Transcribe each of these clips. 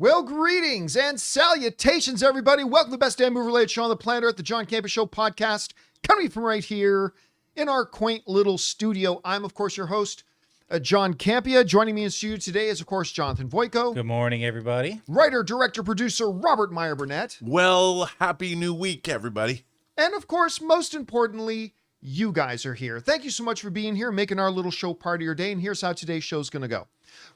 Well, greetings and salutations, everybody. Welcome to the best damn movie-related show on the planet Earth, the John Campea Show podcast, coming from right here in our quaint little studio. I'm, of course, your host, John Campea. Joining me in studio today is, of course, Jonathan Voico. Good morning, everybody. Writer, director, producer, Robert Meyer Burnett. Well, happy new week, everybody. And, of course, most importantly, you guys are here. Thank you so much for being here, making our little show part of your day. And here's how today's show is going to go.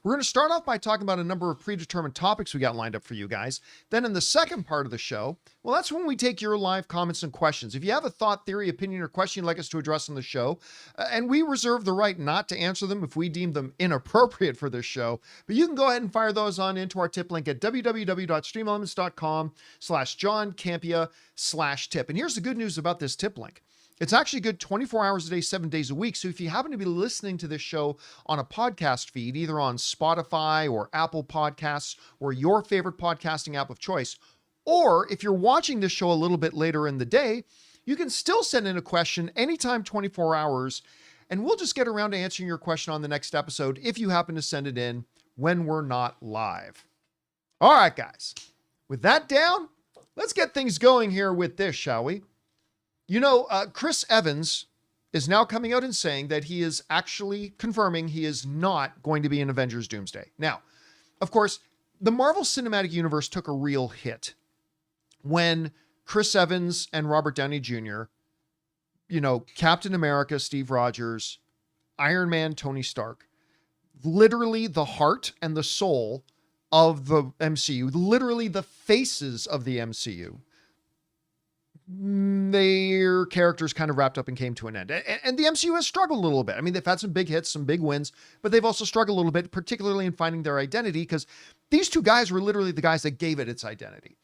We're going to start off by talking about a number of predetermined topics we got lined up for you guys. Then in the second part of the show, well, that's when we take your live comments and questions. If you have a thought, theory, opinion, or question you'd like us to address on the show, and we reserve the right not to answer them if we deem them inappropriate for this show, but you can go ahead and fire those on into our tip link at www.streamelements.com/JohnCampea/tip. And here's the good news about this tip link. It's actually good 24 hours a day, 7 days a week. So if you happen to be listening to this show on a podcast feed, either on Spotify or Apple Podcasts or your favorite podcasting app of choice, or if you're watching this show a little bit later in the day, you can still send in a question anytime 24 hours, and we'll just get around to answering your question on the next episode if you happen to send it in when we're not live. All right, guys. With that down, let's get things going here with this, shall we? You know, Chris Evans is now coming out and saying that he is actually confirming he is not going to be in Avengers Doomsday. Now, of course, the Marvel Cinematic Universe took a real hit when Chris Evans and Robert Downey Jr., you know, Captain America, Steve Rogers, Iron Man, Tony Stark, literally the heart and the soul of the MCU, literally the faces of the MCU. Their characters kind of wrapped up and came to an end. And the MCU has struggled a little bit. I mean, they've had some big hits, some big wins, but they've also struggled a little bit, particularly in finding their identity, because these two guys were literally the guys that gave it its identity.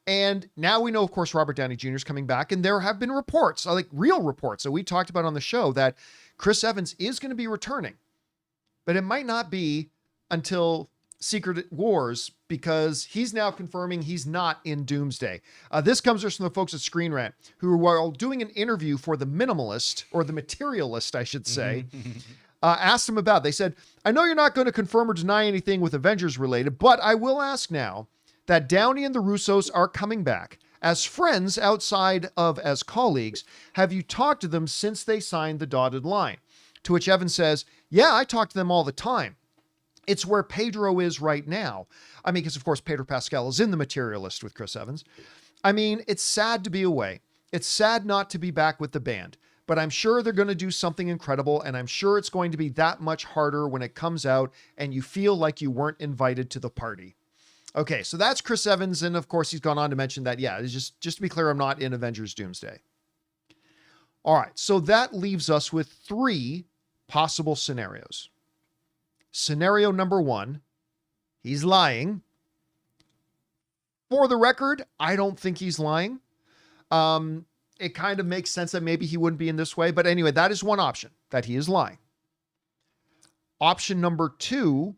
And now we know, of course, Robert Downey Jr. is coming back, and there have been reports, like real reports that we talked about on the show, that Chris Evans is going to be returning, but it might not be until Secret Wars, because he's now confirming he's not in Doomsday. This comes from the folks at Screen Rant, who were doing an interview for the Minimalist, or the Materialist, I should say, asked him about. They said, I know you're not going to confirm or deny anything with Avengers related, but I will ask now that Downey and the Russos are coming back. As friends outside of as colleagues, have you talked to them since they signed the dotted line? To which Evans says, yeah, I talk to them all the time. It's where Pedro is right now. I mean, because of course, Pedro Pascal is in The Materialist with Chris Evans. I mean, it's sad to be away. It's sad not to be back with the band, but I'm sure they're going to do something incredible. And I'm sure it's going to be that much harder when it comes out and you feel like you weren't invited to the party. Okay. So that's Chris Evans. And of course, he's gone on to mention that, yeah, it's just to be clear, I'm not in Avengers Doomsday. All right. So that leaves us with 3 possible scenarios. Scenario number 1, he's lying. For the record, I don't think he's lying. It kind of makes sense that maybe he wouldn't be in this way. But anyway, that is one option, that he is lying. Option number 2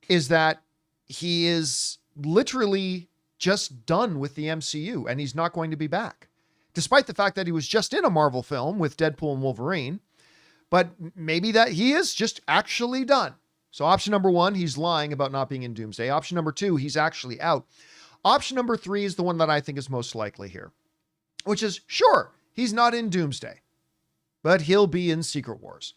is that he is literally just done with the MCU and he's not going to be back, despite the fact that he was just in a Marvel film with Deadpool and Wolverine. But maybe that he is just actually done. So option number 1, he's lying about not being in Doomsday. Option number 2, he's actually out. Option number 3 is the one that I think is most likely here, which is, sure, he's not in Doomsday, but he'll be in Secret Wars.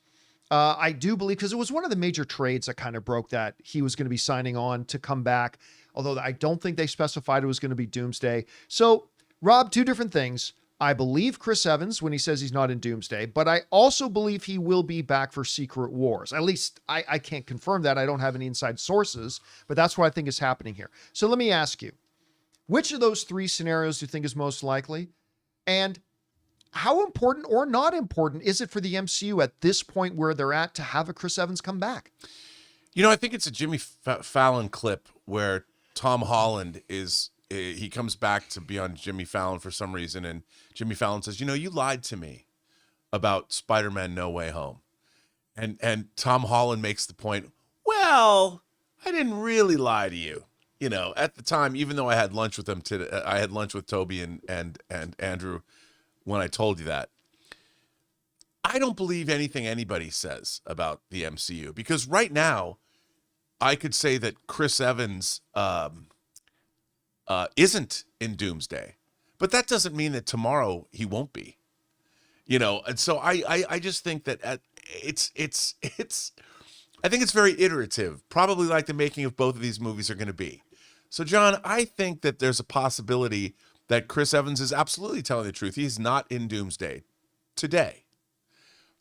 I do believe, because it was one of the major trades that kind of broke that he was going to be signing on to come back, although I don't think they specified it was going to be Doomsday. So, Rob, 2 different things. I believe Chris Evans when he says he's not in Doomsday, but I also believe he will be back for Secret Wars. At least I can't confirm that. I don't have any inside sources, but that's what I think is happening here. So let me ask you, which of those 3 scenarios do you think is most likely? And how important or not important is it for the MCU at this point where they're at to have a Chris Evans come back? You know, I think it's a Jimmy Fallon clip where Tom Holland he comes back to be on Jimmy Fallon for some reason. And Jimmy Fallon says, you know, you lied to me about Spider-Man No Way Home. And Tom Holland makes the point, well, I didn't really lie to you. You know, at the time, even though I had lunch with them today, I had lunch with Toby and Andrew when I told you that. I don't believe anything anybody says about the MCU because right now, I could say that Chris Evans isn't in Doomsday, but that doesn't mean that tomorrow he won't be. And so I just think that it's I think it's very iterative, probably like the making of both of these movies are going to be. So, John, I think that there's a possibility that Chris Evans is absolutely telling the truth. He's not in Doomsday today.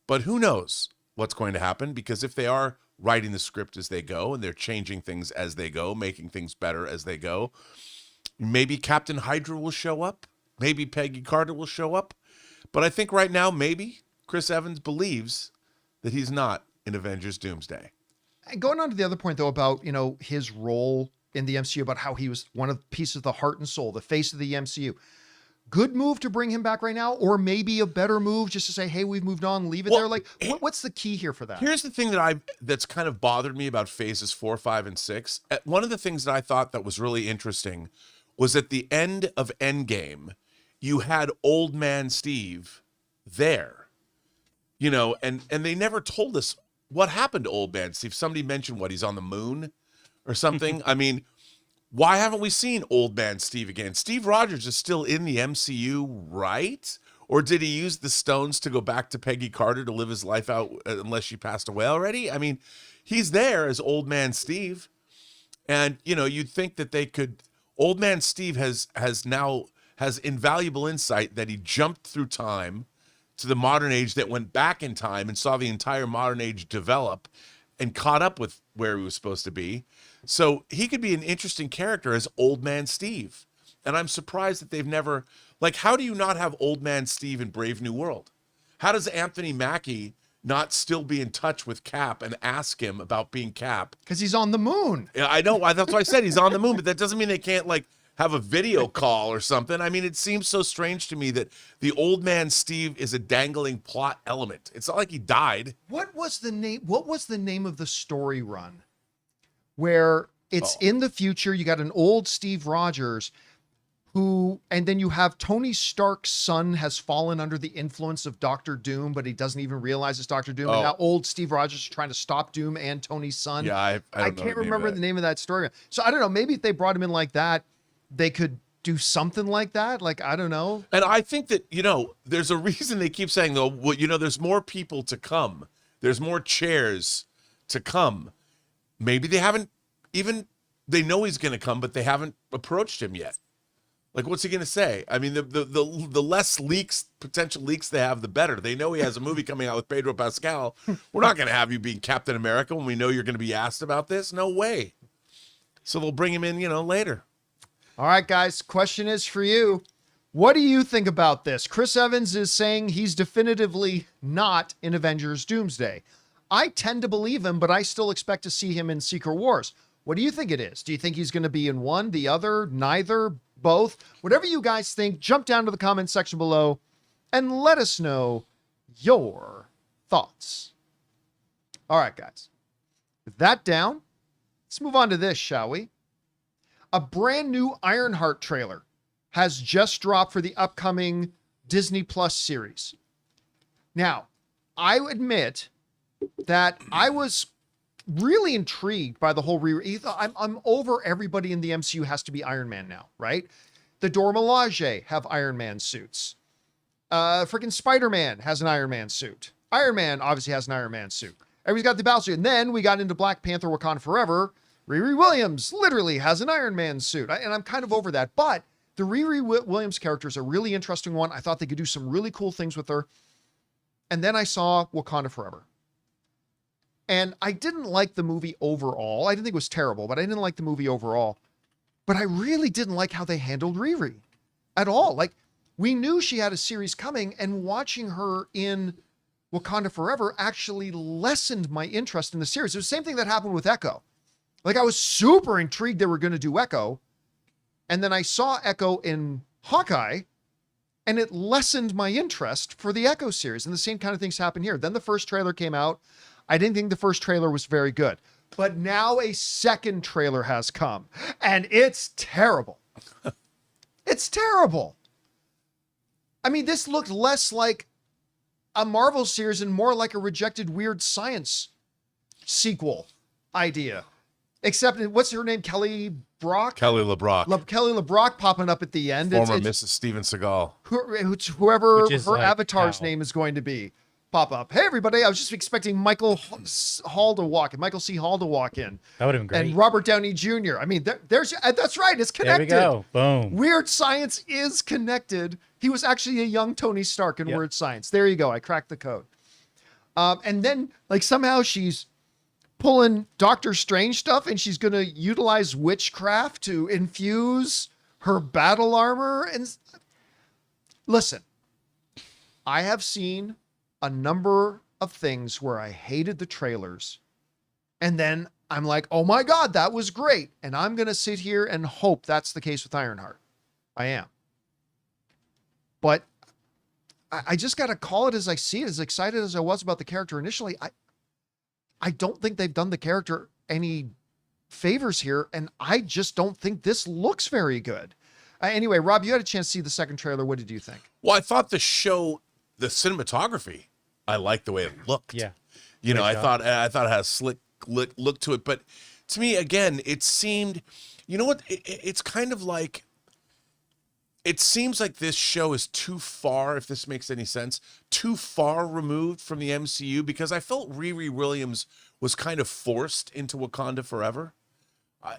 But who knows what's going to happen, because if they are writing the script as they go and they're changing things as they go, making things better as they go, maybe Captain Hydra will show up. Maybe Peggy Carter will show up. But I think right now, maybe Chris Evans believes that he's not in Avengers Doomsday. And going on to the other point, though, about, his role in the MCU, about how he was one of the pieces of the heart and soul, the face of the MCU. Good move to bring him back right now, or maybe a better move just to say, hey, we've moved on, leave it there. Like, what's the key here for that? Here's the thing that's kind of bothered me about phases 4, 5, and 6. One of the things that I thought that was really interesting was at the end of Endgame, you had Old Man Steve there, and they never told us what happened to Old Man Steve. Somebody mentioned he's on the moon or something. I mean, why haven't we seen Old Man Steve again? Steve Rogers is still in the MCU, right? Or did he use the stones to go back to Peggy Carter to live his life out unless she passed away already? I mean, he's there as Old Man Steve. And, you'd think that they could... Old Man Steve has invaluable insight that he jumped through time to the modern age, that went back in time and saw the entire modern age develop and caught up with where he was supposed to be. So he could be an interesting character as Old Man Steve. And I'm surprised that they've never... how do you not have Old Man Steve in Brave New World? How does Anthony Mackie not still be in touch with Cap and ask him about being Cap? Because he's on the moon. Yeah, I know. That's why I said he's on the moon, but that doesn't mean they can't, have a video call or something. I mean, it seems so strange to me that the Old Man Steve is a dangling plot element. It's not like he died. What was the name of the story run where it's in the future? You got an old Steve Rogers and then you have Tony Stark's son has fallen under the influence of Dr. Doom, but he doesn't even realize it's Dr. Doom. And now old Steve Rogers is trying to stop Doom and Tony's son. Yeah, I can't remember the name of that story. So I don't know. Maybe if they brought him in like that, they could do something like that. I don't know. And I think that, there's a reason they keep saying, though, there's more people to come. There's more chairs to come. Maybe they haven't they know he's going to come, but they haven't approached him yet. What's he going to say? I mean, the less potential leaks they have, the better. They know he has a movie coming out with Pedro Pascal. We're not going to have you being Captain America when we know you're going to be asked about this. No way. So they'll bring him in, later. All right, guys, question is for you. What do you think about this? Chris Evans is saying he's definitively not in Avengers Doomsday. I tend to believe him, but I still expect to see him in Secret Wars. What do you think it is? Do you think he's going to be in one, the other, neither, both? Whatever you guys think, jump down to the comment section below and let us know your thoughts. All right, guys. With that down, let's move on to this, shall we? A brand new Ironheart trailer has just dropped for the upcoming Disney Plus series. Now, I admit that I was really intrigued by the whole I'm over everybody in the MCU has to be Iron Man now, right? The Dora Milaje have Iron Man suits. Freaking Spider-Man has an Iron Man suit. Iron Man obviously has an Iron Man suit. Everybody's got the battle suit. And then we got into Black Panther Wakanda Forever. Riri Williams literally has an Iron Man suit. And I'm kind of over that. But the Riri Williams character is a really interesting one. I thought they could do some really cool things with her. And then I saw Wakanda Forever. And I didn't like the movie overall. I didn't think it was terrible, but I didn't like the movie overall. But I really didn't like how they handled Riri at all. We knew she had a series coming, and watching her in Wakanda Forever actually lessened my interest in the series. It was the same thing that happened with Echo. I was super intrigued they were going to do Echo. And then I saw Echo in Hawkeye, and it lessened my interest for the Echo series. And the same kind of things happened here. Then the first trailer came out. I didn't think the first trailer was very good. But now a second trailer has come, and it's terrible. It's terrible. I mean, this looked less like a Marvel series and more like a rejected Weird Science sequel idea. Except, what's her name? Kelly Brock? Kelly LeBrock, Kelly LeBrock popping up at the end. former Mrs. Steven Seagal. Whoever Which is her like avatar's how? name is going to be. Pop up. Hey, everybody. I was just expecting Michael Hall to walk in. Michael C. Hall to walk in. That would have been great. And Robert Downey Jr. I mean, that's right. It's There connected. we go. Boom. Weird Science is connected. He was actually a young Tony Stark in Yep. Weird Science. There you go. I cracked the code. And then, like, somehow she's pulling Doctor Strange stuff, and she's going to utilize witchcraft to infuse her battle armor. And listen, I have seen a number of things where I hated the trailers, and then I'm like, oh my God, that was great. And I'm going to sit here and hope that's the case with Ironheart. I am. But I just got to call it as I see it. As excited as I was about the character initially, I don't think they've done the character any favors here, and I just don't think this looks very good. Anyway, Rob, you had a chance to see the second trailer. What did you think? Well, I thought the cinematography, I liked the way it looked. Yeah. You know, Great job. I thought it had a slick look to it, but to me, again, it seemed, you know what? It's kind of like, it seems like this show is too far, if this makes any sense, too far removed from the MCU, because I felt Riri Williams was kind of forced into Wakanda Forever.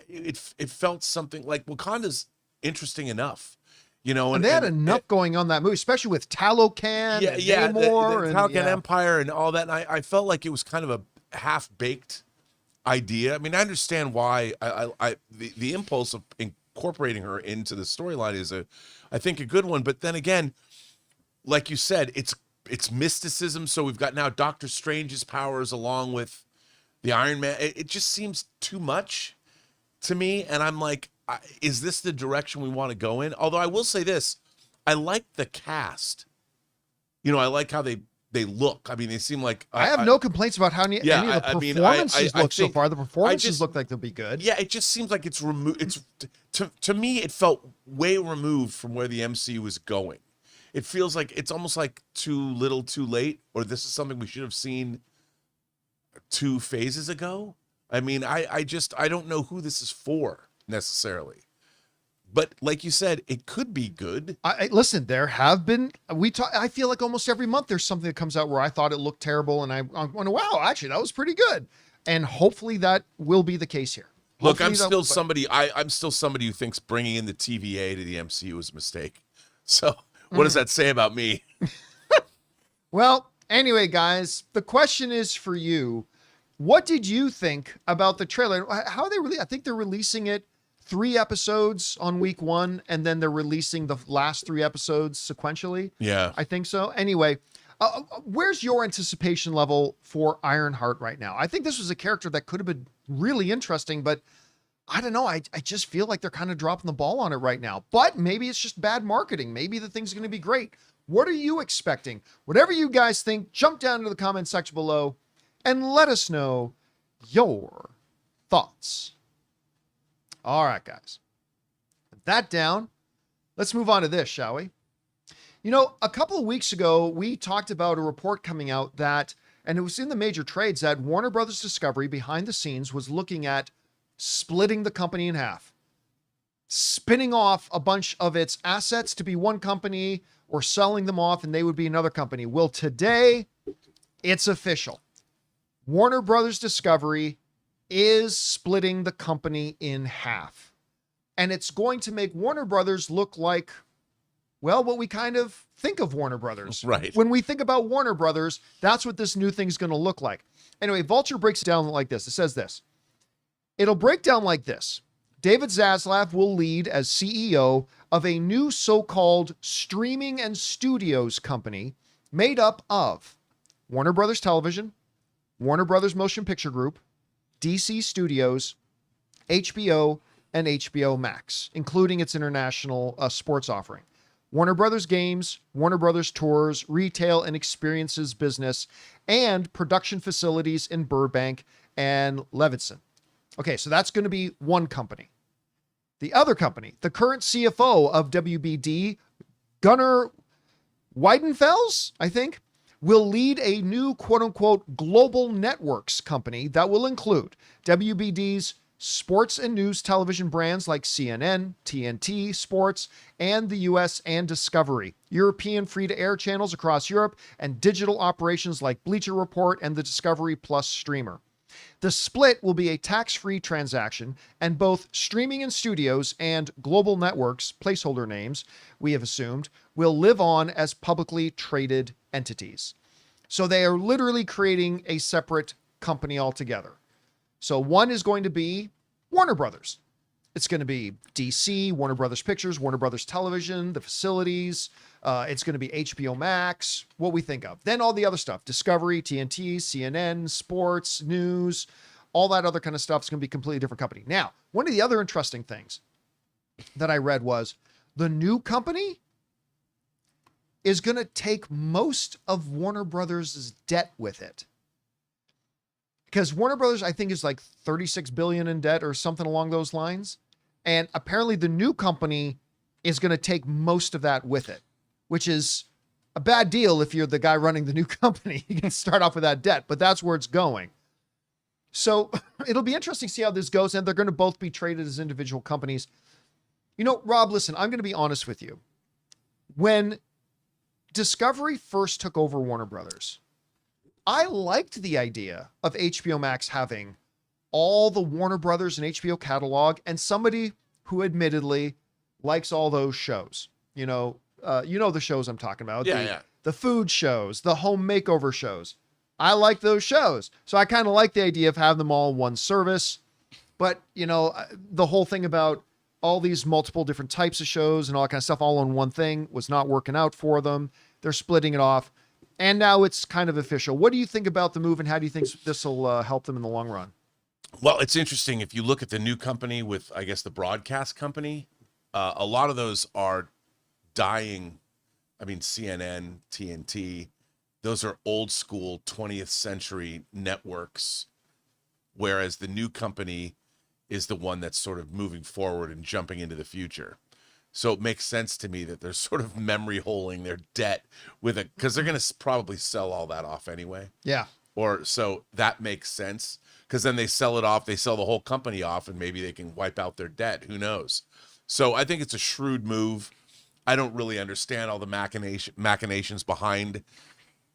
It felt something like Wakanda's interesting enough, you know, And they had enough going on that movie, especially with Talocan and Namor the and Falcon Empire and all that. And I felt like it was kind of a half-baked idea. I mean, I understand why the impulse of incorporating her into the storyline is I think a good one. But then again, like you said, it's mysticism. So we've got now Doctor Strange's powers along with the Iron Man. It just seems too much to me. And I'm like, is this the direction we want to go in? Although I will say this, I like the cast. You know, I like how they look. I mean, they seem like I have no complaints about how any of the performances look so think- far. The performances just- look like they'll be good. Yeah, it just seems like it's removed. It's to me, it felt way removed from where the MCU is going. It feels like it's almost like too little, too late, or this is something we should have seen 2 phases ago. I mean, I don't know who this is for necessarily, but like you said, it could be good. Listen, there have been, I feel like almost every month there's something that comes out where I thought it looked terrible, and I'm going, wow, actually that was pretty good. And hopefully that will be the case here. Look, Hopefully I'm still somebody who thinks bringing in the TVA to the MCU was a mistake. So what does that say about me? Well, anyway, guys, the question is for you. What did you think about the trailer? How are they I think they're releasing it 3 episodes on week 1, and then they're releasing the last 3 episodes sequentially. Yeah. I think so. Anyway, where's your anticipation level for Ironheart right now? I think this was a character that could have been really interesting, but I don't know. I just feel like they're kind of dropping the ball on it right now. But maybe it's just bad marketing. Maybe the thing's going to be great. What are you expecting? Whatever you guys think, jump down into the comment section below and let us know your thoughts. All right, guys. With that down, let's move on to this, shall we? You know, a couple of weeks ago, we talked about a report coming out that, and it was in the major trades, that Warner Brothers Discovery behind the scenes was looking at splitting the company in half, spinning off a bunch of its assets to be one company or selling them off and they would be another company. Well, today it's official. Warner Brothers Discovery is splitting the company in half. And it's going to make Warner Brothers look like, well, what we kind of think of Warner Brothers. Right. When we think about Warner Brothers, that's what this new thing's going to look like. Anyway, Vulture breaks it down like this. It says this. It'll break down like this. David Zaslav will lead as CEO of a new so-called streaming and studios company made up of Warner Brothers Television, Warner Brothers Motion Picture Group, DC Studios, HBO, and HBO Max, including its international sports offering. Warner Brothers Games, Warner Brothers Tours, Retail and Experiences Business, and production facilities in Burbank and Levinson. Okay, so that's going to be one company. The other company, the current CFO of WBD, Gunnar Weidenfels, I think, will lead a new quote-unquote global networks company that will include WBD's sports and news television brands like CNN, TNT, Sports, and the US and Discovery, European free-to-air channels across Europe, and digital operations like Bleacher Report and the Discovery Plus streamer. The split will be a tax-free transaction, and both streaming and studios and global networks, placeholder names, we have assumed, will live on as publicly traded entities. So they are literally creating a separate company altogether. So one is going to be Warner Brothers. It's going to be DC, Warner Brothers Pictures, Warner Brothers Television, the facilities. It's going to be HBO Max, what we think of. Then all the other stuff, Discovery, TNT, CNN, Sports, News, all that other kind of stuff is going to be a completely different company. Now, one of the other interesting things that I read was the new company is going to take most of Warner Brothers' debt with it. Because Warner Brothers, I think, is like 36 billion in debt or something along those lines. And apparently the new company is going to take most of that with it, which is a bad deal if you're the guy running the new company. You can start off with that debt, but that's where it's going. So it'll be interesting to see how this goes. And they're going to both be traded as individual companies. You know, Rob, listen, I'm going to be honest with you. When Discovery first took over Warner Brothers, I liked the idea of HBO Max having all the Warner Brothers and HBO catalog, and somebody who admittedly likes all those shows. You know the shows I'm talking about. The food shows, the home makeover shows. I like those shows. So I kind of like the idea of having them all in one service. But, you know, the whole thing about all these multiple different types of shows and all that kind of stuff all on one thing was not working out for them. They're splitting it off. And now it's kind of official. What do you think about the move, and how do you think this will help them in the long run? Well, it's interesting. If you look at the new company with, I guess, the broadcast company, a lot of those are dying. I mean, CNN, TNT, those are old school 20th century networks, whereas the new company is the one that's sort of moving forward and jumping into the future. So it makes sense to me that they're sort of memory holing their debt with it, because they're going to probably sell all that off anyway. Yeah. Or so that makes sense, because then they sell it off, they sell the whole company off, and maybe they can wipe out their debt. Who knows? So I think it's a shrewd move. I don't really understand all the machinations behind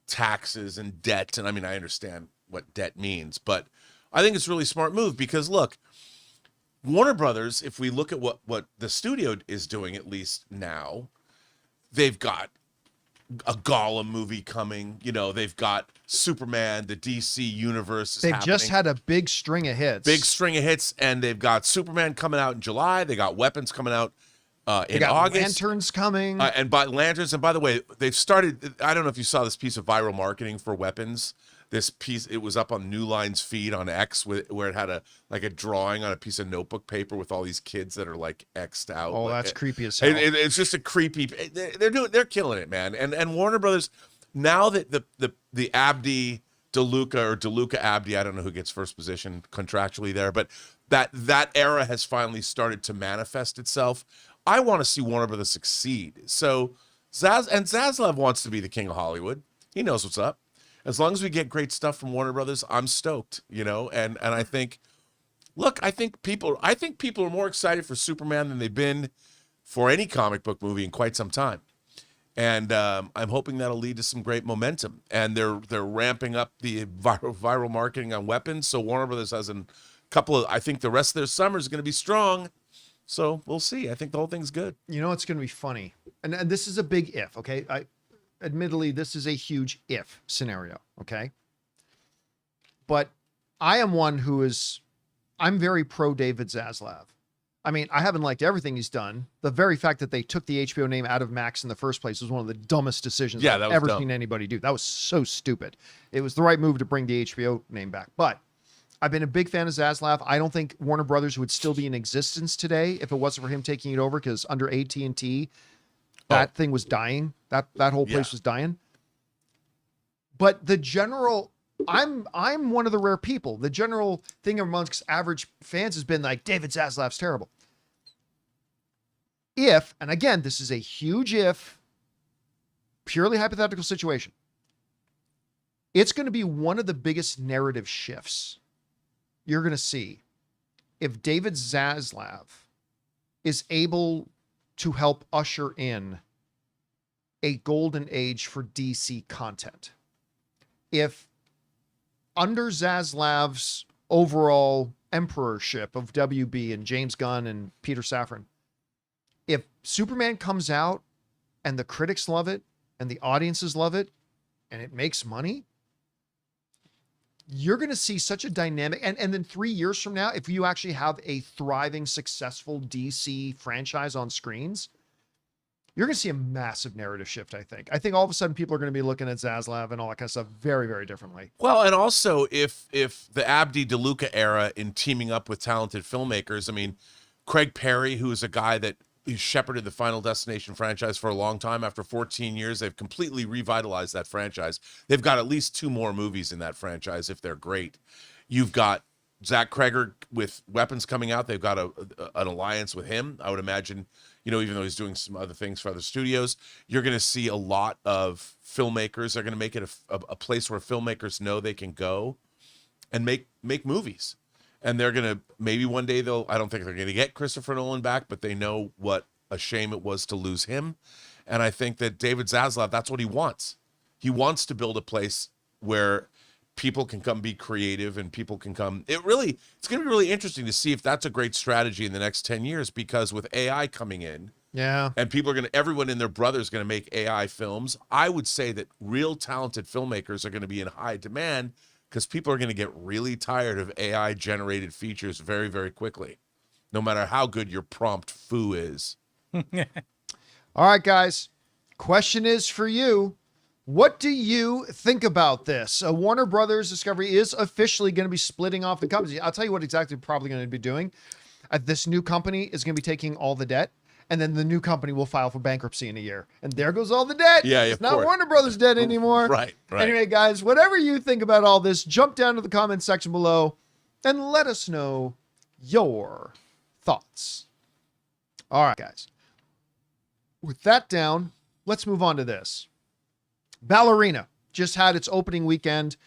taxes and debt. And I mean, I understand what debt means, but I think it's a really smart move because look, Warner Brothers, if we look at what the studio is doing, at least now, they've got a Gollum movie coming. You know, they've got Superman, the DC universe is They've happening. just had a big string of hits. And they've got Superman coming out in July. They got Weapons coming out in August. Lanterns coming. And by the way, they've started, I don't know if you saw this piece of viral marketing for Weapons. This piece, it was up on New Line's feed on X, where it had a drawing on a piece of notebook paper with all these kids that are like X'd out. Oh, that's creepy as hell. It's just a creepy. They're killing it, man. And Warner Brothers, now that the Abdi DeLuca or DeLuca Abdi, I don't know who gets first position contractually there, but that era has finally started to manifest itself. I want to see Warner Brothers succeed. So Zaslav wants to be the king of Hollywood. He knows what's up. As long as we get great stuff from Warner Brothers, I'm stoked, you know. And I think, look, I think people are more excited for Superman than they've been for any comic book movie in quite some time. And I'm hoping that'll lead to some great momentum. And they're ramping up the viral marketing on Weapons. So Warner Brothers has a couple of, I think the rest of their summer is going to be strong. So we'll see. I think the whole thing's good. You know, it's going to be funny. And this is a big if, okay? Admittedly, this is a huge if scenario, okay? But I am one I'm very pro David Zaslav. I mean, I haven't liked everything he's done. The very fact that they took the HBO name out of Max in the first place was one of the dumbest decisions I've ever seen anybody do. That was so stupid. It was the right move to bring the HBO name back. But I've been a big fan of Zaslav. I don't think Warner Brothers would still be in existence today if it wasn't for him taking it over, because under AT&T, that thing was dying. That whole place was dying. But the general, I'm one of the rare people. The general thing amongst average fans has been like, David Zaslav's terrible. If, and again, this is a huge if, purely hypothetical situation, it's going to be one of the biggest narrative shifts you're going to see if David Zaslav is able to help usher in a golden age for DC content. If under Zaslav's overall emperorship of WB and James Gunn and Peter Safran, if Superman comes out and the critics love it and the audiences love it and it makes money, you're going to see such a dynamic. And then 3 years from now, if you actually have a thriving, successful DC franchise on screens, you're going to see a massive narrative shift, I think. I think all of a sudden people are going to be looking at Zaslav and all that kind of stuff very, very differently. Well, and also if the Abdi DeLuca era in teaming up with talented filmmakers, I mean, Craig Perry, who is a guy that shepherded the Final Destination franchise for a long time. After 14 years, they've completely revitalized that franchise. They've got at least 2 more movies in that franchise if they're great. You've got Zach Kreger with Weapons coming out. They've got an alliance with him. I would imagine, even though he's doing some other things for other studios, you're going to see a lot of filmmakers. They're going to make it a place where filmmakers know they can go and make movies. And they're going to, maybe one day I don't think they're going to get Christopher Nolan back, but they know what a shame it was to lose him. And I think that David Zaslav, that's what he wants. He wants to build a place where people can come be creative and people can come. It's going to be really interesting to see if that's a great strategy in the next 10 years, because with AI coming in, yeah, and everyone and their brother is going to make AI films, I would say that real talented filmmakers are going to be in high demand, because people are going to get really tired of AI-generated features very, very quickly, no matter how good your prompt foo is. All right, guys. Question is for you. What do you think about this? Warner Brothers Discovery is officially going to be splitting off the company. I'll tell you what exactly probably going to be doing. This new company is going to be taking all the debt, and then the new company will file for bankruptcy in a year. And there goes all the debt. Yeah, it's not Warner Brothers debt anymore. Right. Anyway, guys, whatever you think about all this, jump down to the comments section below and let us know your thoughts. All right, guys. With that down, let's move on to this. Ballerina just had its opening weekend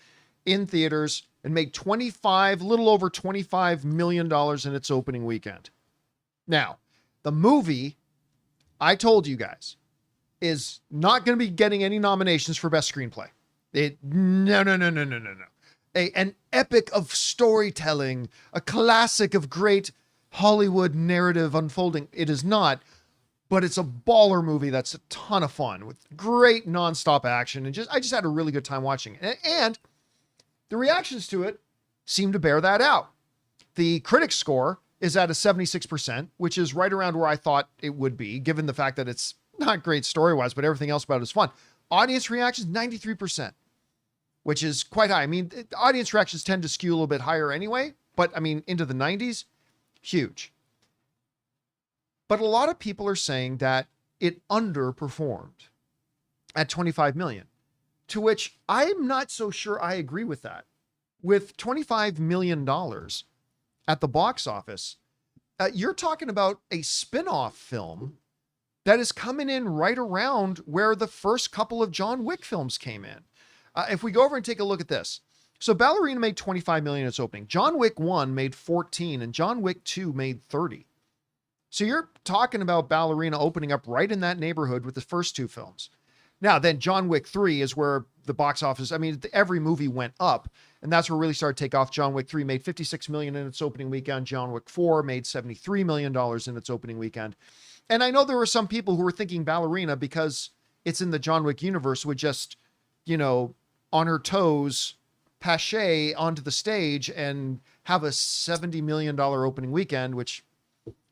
in theaters and made little over $25 million in its opening weekend. Now, the movie, I told you guys, is not going to be getting any nominations for Best Screenplay. No. An epic of storytelling, a classic of great Hollywood narrative unfolding. It is not, but it's a baller movie that's a ton of fun with great nonstop action. And I just had a really good time watching it. And the reactions to it seem to bear that out. The critics score is at a 76%, which is right around where I thought it would be, given the fact that it's not great story-wise, but everything else about it is fun. Audience reactions, 93%, which is quite high. I mean, audience reactions tend to skew a little bit higher anyway, but I mean, into the 90s, huge. But a lot of people are saying that it underperformed at 25 million, to which I'm not so sure I agree with that. With $25 million at the box office, you're talking about a spin-off film that is coming in right around where the first couple of John Wick films came in. If we go over and take a look at this. So Ballerina made 25 million in its opening. John Wick 1 made 14 and John Wick 2 made 30. So you're talking about Ballerina opening up right in that neighborhood with the first 2 films. Now, then John Wick 3 is where the box office, I mean, every movie went up, and that's where it really started to take off. John Wick 3 made 56 million in its opening weekend. John Wick 4 made $73 million in its opening weekend. And I know there were some people who were thinking Ballerina, because it's in the John Wick universe, would just, on her toes, pache onto the stage and have a $70 million opening weekend, which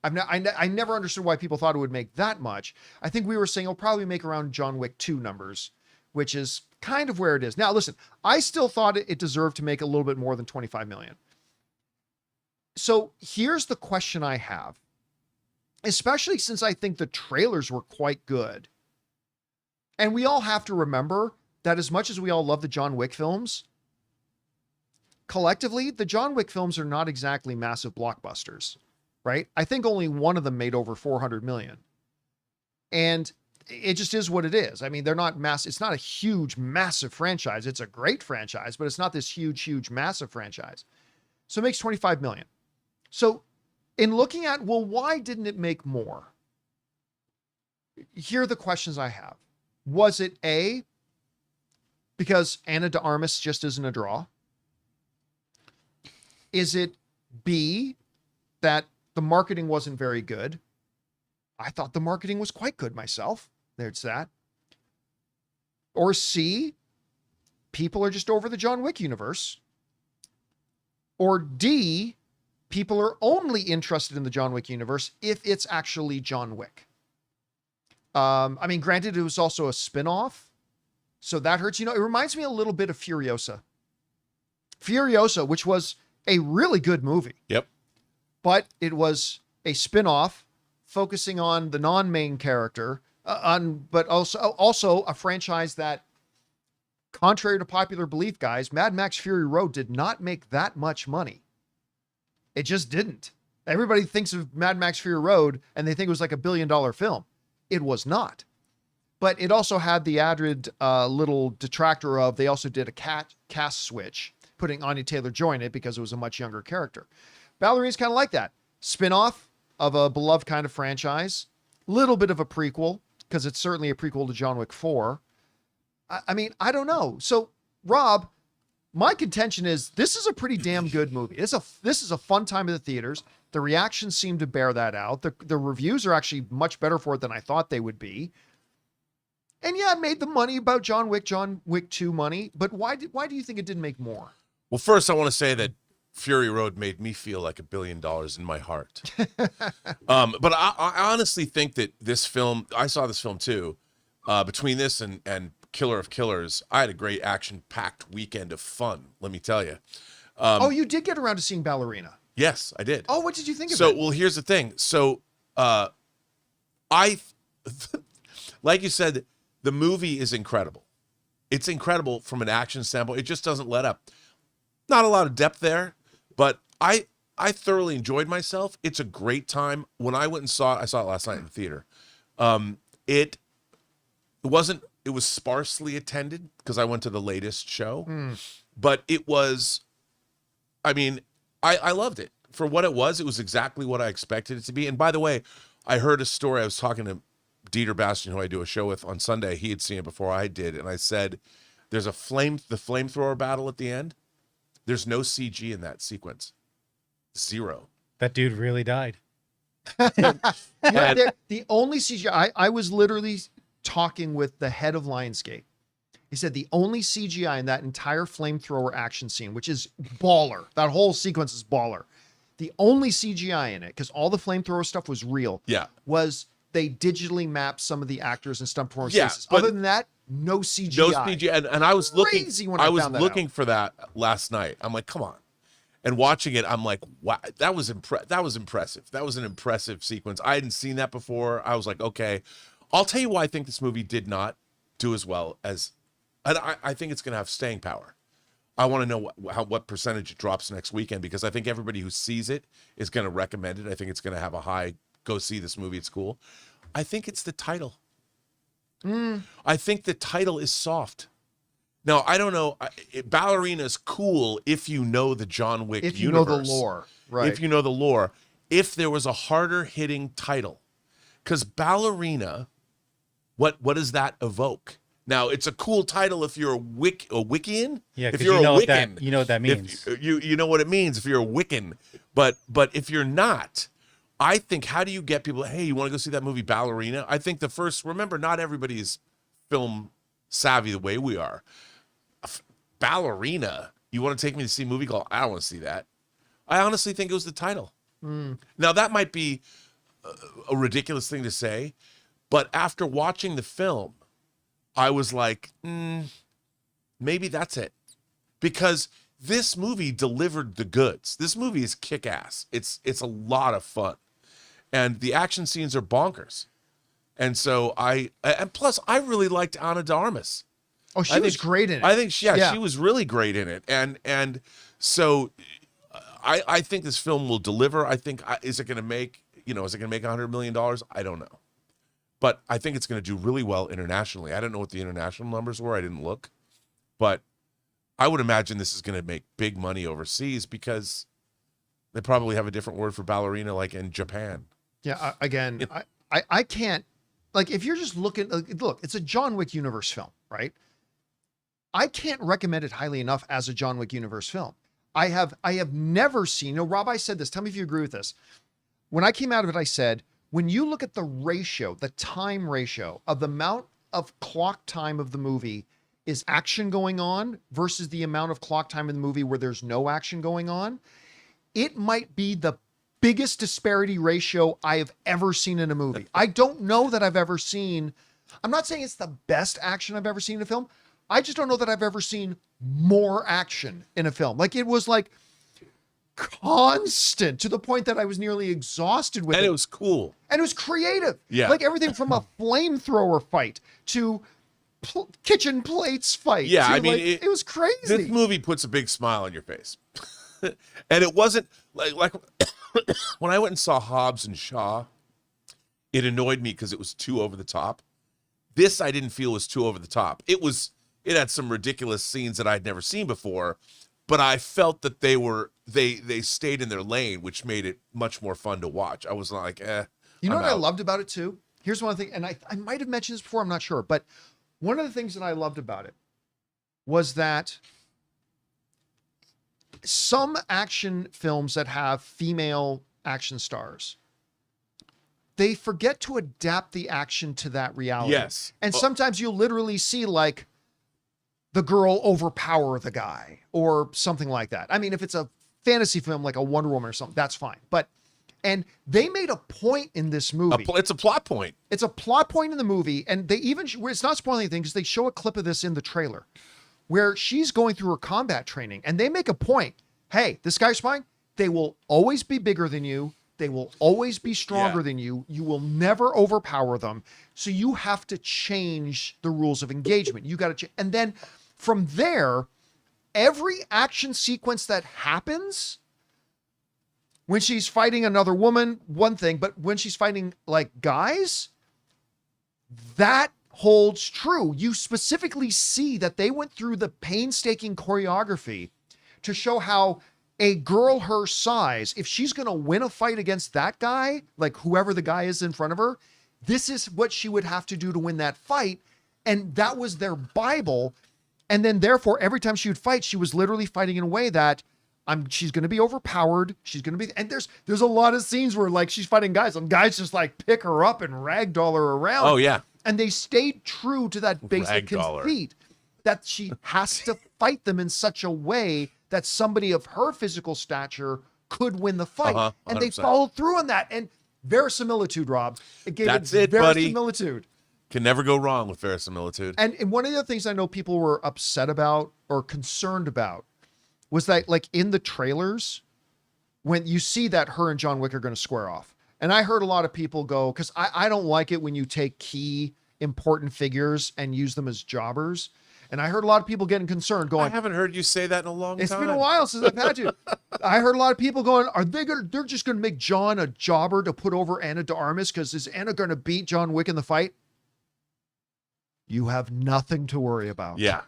I never understood why people thought it would make that much. I think we were saying it'll probably make around John Wick 2 numbers, which is kind of where it is. Now, listen, I still thought it deserved to make a little bit more than 25 million. So here's the question I have, especially since I think the trailers were quite good. And we all have to remember that as much as we all love the John Wick films, collectively, the John Wick films are not exactly massive blockbusters. Right? I think only one of them made over 400 million. And it just is what it is. I mean, they're not massive. It's not a huge, massive franchise. It's a great franchise, but it's not this huge, massive franchise. So it makes 25 million. So in looking at, well, why didn't it make more? Here are the questions I have. Was it A, because Ana de Armas just isn't a draw? Is it B, that the marketing wasn't very good? I thought the marketing was quite good myself. There's that. Or C, people are just over the John Wick universe. Or D, people are only interested in the John Wick universe if it's actually John Wick. I mean, granted, it was also a spin-off, so that hurts. You know, it reminds me a little bit of Furiosa. Furiosa, which was a really good movie. Yep. But it was a spin-off focusing on the non-main character, but also a franchise that, contrary to popular belief, guys, Mad Max Fury Road did not make that much money. It just didn't. Everybody thinks of Mad Max Fury Road and they think it was like $1 billion film. It was not. But it also had the added little detractor of, they also did a cast switch, putting Anya Taylor-Joy in it because it was a much younger character. Ballerina's kind of like that. Spin-off of a beloved kind of franchise. Little bit of a prequel, because it's certainly a prequel to John Wick 4. I mean, I don't know. So, Rob, my contention is this is a pretty damn good movie. This is a fun time at the theaters. The reactions seem to bear that out. The reviews are actually much better for it than I thought they would be. And yeah, it made the money about John Wick 2 money. But why do you think it didn't make more? Well, first I want to say that Fury Road made me feel like $1 billion in my heart. But I honestly think that this film, I saw this film too, between this and Killer of Killers, I had a great action-packed weekend of fun, let me tell you. Oh, you did get around to seeing Ballerina. Yes, I did. Oh, what did you think of it? So, well, here's the thing. So, like you said, the movie is incredible. It's incredible from an action standpoint. It just doesn't let up. Not a lot of depth there, but I thoroughly enjoyed myself. It's a great time. When I went and saw it, I saw it last night in the theater. It was sparsely attended because I went to the latest show, but it was, I mean, I loved it for what it was. It was exactly what I expected it to be. And by the way, I heard a story. I was talking to Dieter Bastian, who I do a show with on Sunday. He had seen it before I did. And I said, there's the flamethrower battle at the end. There's no CG in that sequence. 0. That dude really died. The only CGI, I was literally talking with the head of Lionsgate. He said the only CGI in that entire flamethrower action scene, which is baller, that whole sequence is baller. The only CGI in it, because all the flamethrower stuff was real, was they digitally mapped some of the actors and stunt performers' faces. Other than that, no CGI. No CGI. And I was looking, I was looking for that last night. I'm like, come on. And watching it, I'm like, wow, that was impressive. That was an impressive sequence. I hadn't seen that before. I was like, okay. I'll tell you why I think this movie did not do as well as, and I think it's going to have staying power. I want to know what percentage it drops next weekend, because I think everybody who sees it is going to recommend it. I think it's going to have a high, go see this movie, it's cool. I think it's the title. I think the title is soft. Now, I don't know. Ballerina is cool if you know the John Wick universe. If you know the lore. Right. If you know the lore. If there was a harder hitting title. Because Ballerina, what does that evoke? Now, it's a cool title if you're a Wiccan. Yeah, if you're a Wiccan, you know what that means. You know what it means if you're a Wiccan. But if you're not, I think, how do you get people, hey, you want to go see that movie Ballerina? I think remember, not everybody is film savvy the way we are. Ballerina, you want to take me to see a movie called, I don't want to see that. I honestly think it was the title. Now, that might be a ridiculous thing to say, but after watching the film, I was like, maybe that's it. Because this movie delivered the goods. This movie is kick-ass. It's a lot of fun. And the action scenes are bonkers. And so and plus I really liked Ana de Armas. Oh, she was great in it. I think she was really great in it. And so I think this film will deliver. I think, is it going to make $100 million? I don't know. But I think it's going to do really well internationally. I don't know what the international numbers were. I didn't look. But I would imagine this is going to make big money overseas, because They probably have a different word for ballerina, like in Japan. Yeah. Again, I can't, like, if you're just looking, look, it's a John Wick universe film, right? I can't recommend it highly enough as a John Wick universe film. I have never seen, Rob, I said this, tell me if you agree with this. When I came out of it, I said, when you look at the ratio, the time ratio of the amount of clock time of the movie is action going on versus the amount of clock time in the movie where there's no action going on, it might be the biggest disparity ratio I have ever seen in a movie. I don't know that I've ever seen, I'm not saying it's the best action I've ever seen in a film. I just don't know that I've ever seen more action in a film. Like, it was like constant to the point that I was nearly exhausted with it. And it was cool. And it was creative. Yeah. Like everything from a flamethrower fight to kitchen plates fight. Yeah, I mean, like, it was crazy. This movie puts a big smile on your face. And it wasn't like when I went and saw Hobbs and Shaw, it annoyed me because it was too over the top. This I didn't feel was too over the top. It had some ridiculous scenes that I'd never seen before, but I felt that they stayed in their lane, which made it much more fun to watch. I was like, You know I'm what I out. loved about it too? Here's one thing, and I might have mentioned this before, I'm not sure, but one of the things that I loved about it was that some action films that have female action stars, they forget to adapt the action to that reality. Yes. And sometimes you'll literally see like the girl overpower the guy or something like that. I mean, if it's a fantasy film like a Wonder Woman or something, that's fine. And they made a point in this movie. It's a plot point. It's a plot point in the movie. And they even, it's not spoiling anything because they show a clip of this in the trailer where she's going through her combat training and they make a point. Hey, this guy's spying. They will always be bigger than you. They will always be stronger than you. You will never overpower them. So you have to change the rules of engagement. You got to, and then from there, every action sequence that happens, when she's fighting another woman, one thing, but when she's fighting like guys, that holds true. You specifically see that they went through the painstaking choreography to show how a girl her size, if she's going to win a fight against that guy, like whoever the guy is in front of her, this is what she would have to do to win that fight. And that was their Bible. And then therefore, every time she would fight, she was literally fighting in a way that she's going to be overpowered. She's going to be, and there's a lot of scenes where like she's fighting guys and guys just like pick her up and ragdoll her around. Oh yeah. And they stayed true to that basic conceit that she has to fight them in such a way that somebody of her physical stature could win the fight. And they followed through on that. And verisimilitude, Rob. It gave verisimilitude. Buddy. Can never go wrong with verisimilitude. And one of the things I know people were upset about or concerned about was that, like, in the trailers, when you see that her and John Wick are going to square off. And I heard a lot of people go, because I don't like it when you take key important figures and use them as jobbers. And I heard a lot of people getting concerned going, I haven't heard you say that in a long time. It's been a while since I've had to. I heard a lot of people going, they're just going to make John a jobber to put over Anna de Armas because is Anna going to beat John Wick in the fight? You have nothing to worry about. Yeah.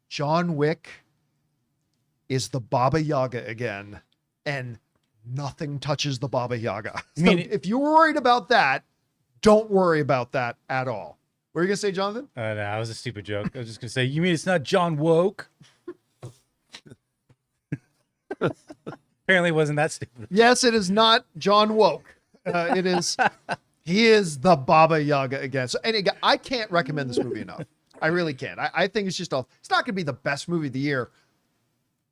John Wick is the Baba Yaga again, and nothing touches the Baba Yaga. So if you're worried about that, don't worry about that at all. What are you going to say, Jonathan? No, that was a stupid joke. I was just going to say, you mean it's not John Woke? Apparently it wasn't that stupid. Yes, it is not John Woke. It is, he is the Baba Yaga again. So, and again, I can't recommend this movie enough. I really can't. I think it's just it's not going to be the best movie of the year,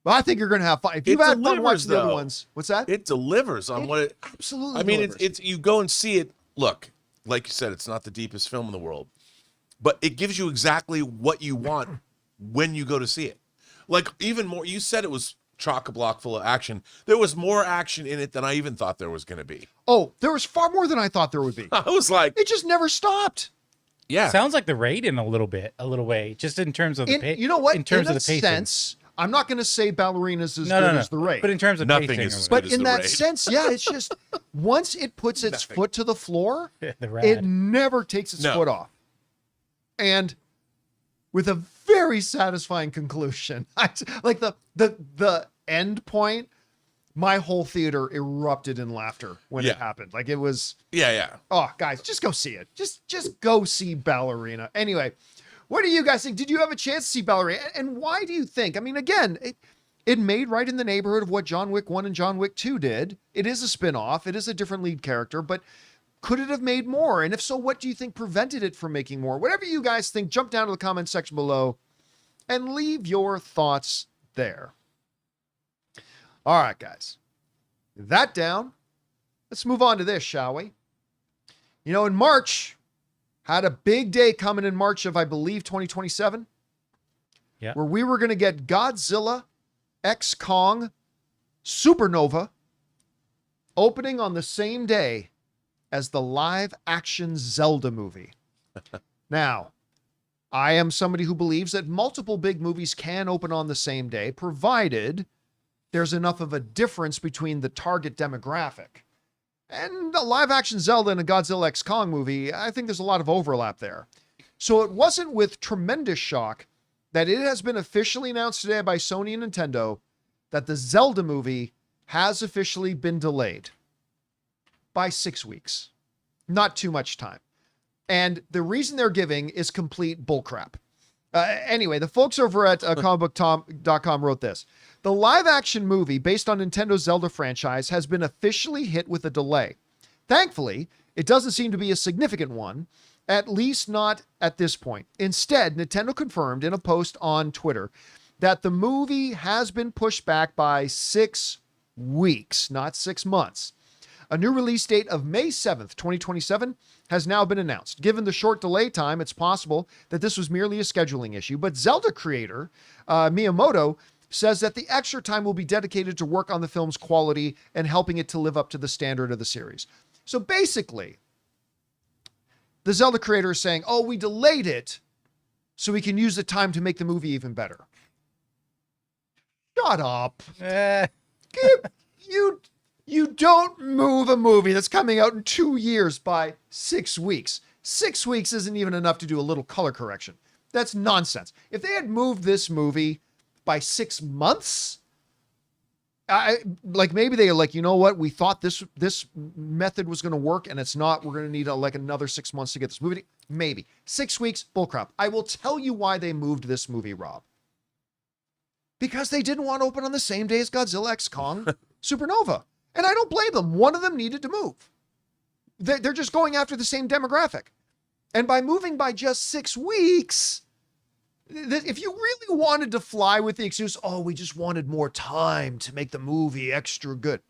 but I think you're going to have fun. If you've had fun watching the other ones, what's that? It delivers on what it absolutely. I mean, delivers. it's you go and see it. Look, like you said, it's not the deepest film in the world, but it gives you exactly what you want when you go to see it. Like even more, you said it was chock-a-block full of action. There was more action in it than I even thought there was going to be. Oh, there was far more than I thought there would be. I was like, it just never stopped. Yeah, sounds like the Raid in a little way, just in terms of the you know what? In terms of the pacing. Sense, I'm not going to say Ballerina's as good as the Raid, but in terms of nothing pacing, is as but good as in the that Raid. sense, yeah, it's just once it puts its foot to the floor, it never takes its foot off, and with a very satisfying conclusion. Like the end point, my whole theater erupted in laughter when it Yeah. happened. Like it was, Yeah. oh guys, just go see it. Just go see Ballerina. Anyway, what do you guys think? Did you have a chance to see Ballerina? And why do you think? I mean, again, it made right in the neighborhood of what John Wick 1 and John Wick 2 did. It is a spin-off. It is a different lead character, but could it have made more? And if so, what do you think prevented it from making more? Whatever you guys think, jump down to the comment section below and leave your thoughts there. All right, guys. That down. Let's move on to this, shall we? You know, in March, had a big day coming in March of, I believe, 2027. Yeah. Where we were going to get Godzilla X Kong Supernova opening on the same day as the live action Zelda movie. Now, I am somebody who believes that multiple big movies can open on the same day, provided there's enough of a difference between the target demographic. And a live action Zelda and a Godzilla X Kong movie, I think there's a lot of overlap there. So it wasn't with tremendous shock that it has been officially announced today by Sony and Nintendo that the Zelda movie has officially been delayed by 6 weeks. Not too much time. And the reason they're giving is complete bullcrap. Anyway, the folks over at comicbook.com wrote this. The live action movie based on Nintendo's Zelda franchise has been officially hit with a delay. Thankfully, it doesn't seem to be a significant one, at least not at this point. Instead, Nintendo confirmed in a post on Twitter that the movie has been pushed back by 6 weeks, not 6 months. A new release date of May 7th, 2027 has now been announced. Given the short delay time, it's possible that this was merely a scheduling issue, but Zelda creator Miyamoto says that the extra time will be dedicated to work on the film's quality and helping it to live up to the standard of the series. So basically, the Zelda creator is saying, oh, we delayed it so we can use the time to make the movie even better. Shut up. You don't move a movie that's coming out in 2 years by 6 weeks. 6 weeks isn't even enough to do a little color correction. That's nonsense. If they had moved this movie by 6 months, maybe they are like, you know what? We thought this method was going to work and it's not. We're going to need another 6 months to get this movie. Maybe 6 weeks. Bullcrap. I will tell you why they moved this movie, Rob. Because they didn't want to open on the same day as Godzilla X Kong Supernova. And I don't blame them. One of them needed to move. They're just going after the same demographic. And by moving by just 6 weeks, if you really wanted to fly with the excuse, oh, we just wanted more time to make the movie extra good.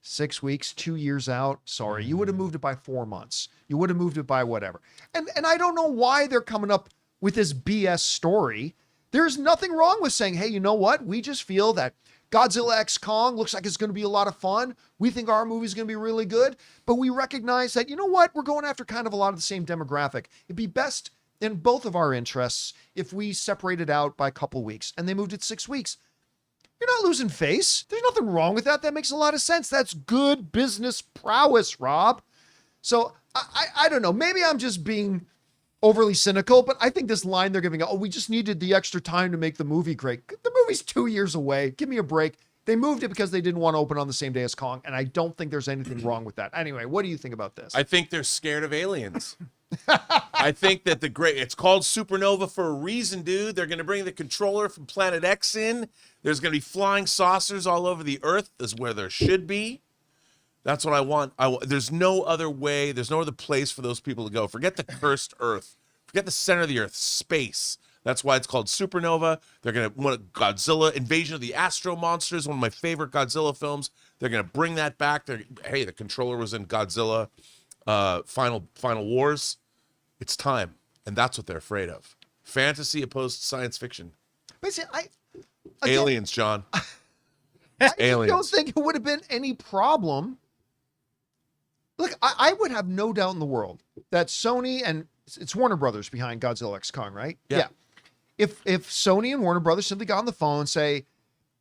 6 weeks, 2 years out. Sorry, you would have moved it by 4 months. You would have moved it by whatever. And I don't know why they're coming up with this BS story. There's nothing wrong with saying, hey, you know what? We just feel that Godzilla X Kong looks like it's going to be a lot of fun. We think our movie's going to be really good, but we recognize that, you know what? We're going after kind of a lot of the same demographic. It'd be best in both of our interests if we separate it out by a couple weeks, and they moved it 6 weeks. You're not losing face. There's nothing wrong with that. That makes a lot of sense. That's good business prowess, Rob. So I don't know. Maybe I'm just being overly cynical, but I think this line they're giving, oh, we just needed the extra time to make the movie great. The movie's 2 years away. Give me a break. They moved it because they didn't want to open on the same day as Kong, and I don't think there's anything wrong with that. Anyway, what do you think about this? I think they're scared of aliens. I think that it's called Supernova for a reason, dude. They're going to bring the controller from Planet X in. There's going to be flying saucers all over the Earth. That's where there should be. That's what I want. There's no other way. There's no other place for those people to go. Forget the cursed Earth. Forget the center of the Earth. Space. That's why it's called Supernova. They're going to want Godzilla, Invasion of the Astro Monsters, one of my favorite Godzilla films. They're going to bring that back. Hey, the controller was in Godzilla Final Wars. It's time. And that's what they're afraid of. Fantasy opposed to science fiction. But see, Aliens, John. I don't think it would have been any problem. Look, I would have no doubt in the world that Sony, and it's Warner Brothers behind Godzilla X Kong, right? Yeah. If Sony and Warner Brothers simply got on the phone and say,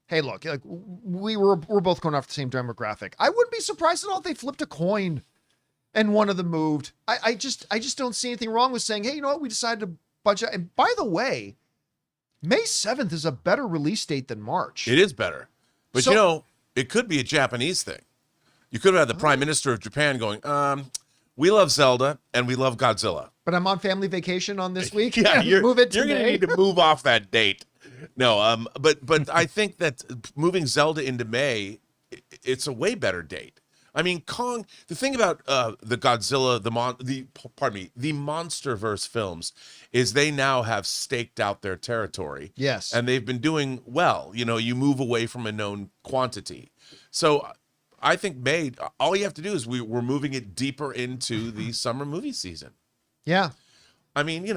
hey, look, like we're both going off the same demographic, I wouldn't be surprised at all if they flipped a coin and one of them moved. I just don't see anything wrong with saying, hey, you know what? We decided to budget. And by the way, May 7th is a better release date than March. It is better. But it could be a Japanese thing. You could have had the Prime Minister of Japan going, we love Zelda and we love Godzilla. But I'm on family vacation on this week. Yeah, you're Move it to going to May. need to move off that date. No, but I think that moving Zelda into May, it's a way better date. I mean, Kong. The thing about the Godzilla, the MonsterVerse films, is they now have staked out their territory. Yes, and they've been doing well. You move away from a known quantity. So I think May. All you have to do is we're moving it deeper into the summer movie season. Yeah, I mean,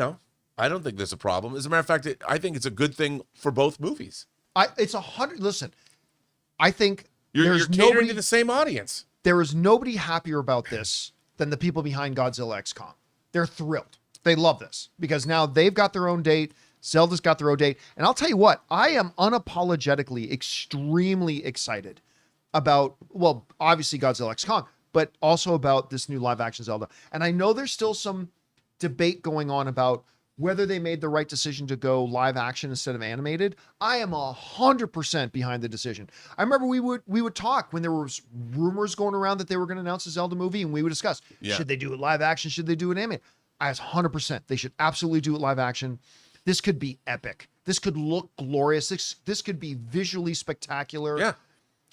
I don't think there's a problem. As a matter of fact, I think it's a good thing for both movies. It's 100. Listen, I think you're there's catering nobody to the same audience. There is nobody happier about this than the people behind Godzilla X Kong. They're thrilled. They love this because now they've got their own date. Zelda's got their own date. And I'll tell you what, I am unapologetically extremely excited about, well, obviously Godzilla X Kong, but also about this new live action Zelda. And I know there's still some debate going on about whether they made the right decision to go live action instead of animated. I am 100% behind the decision. I remember we would talk when there was rumors going around that they were going to announce a Zelda movie, and we would discuss, should they do it live action? Should they do it animated? I was 100%. They should absolutely do it live action. This could be epic. This could look glorious. This could be visually spectacular. Yeah.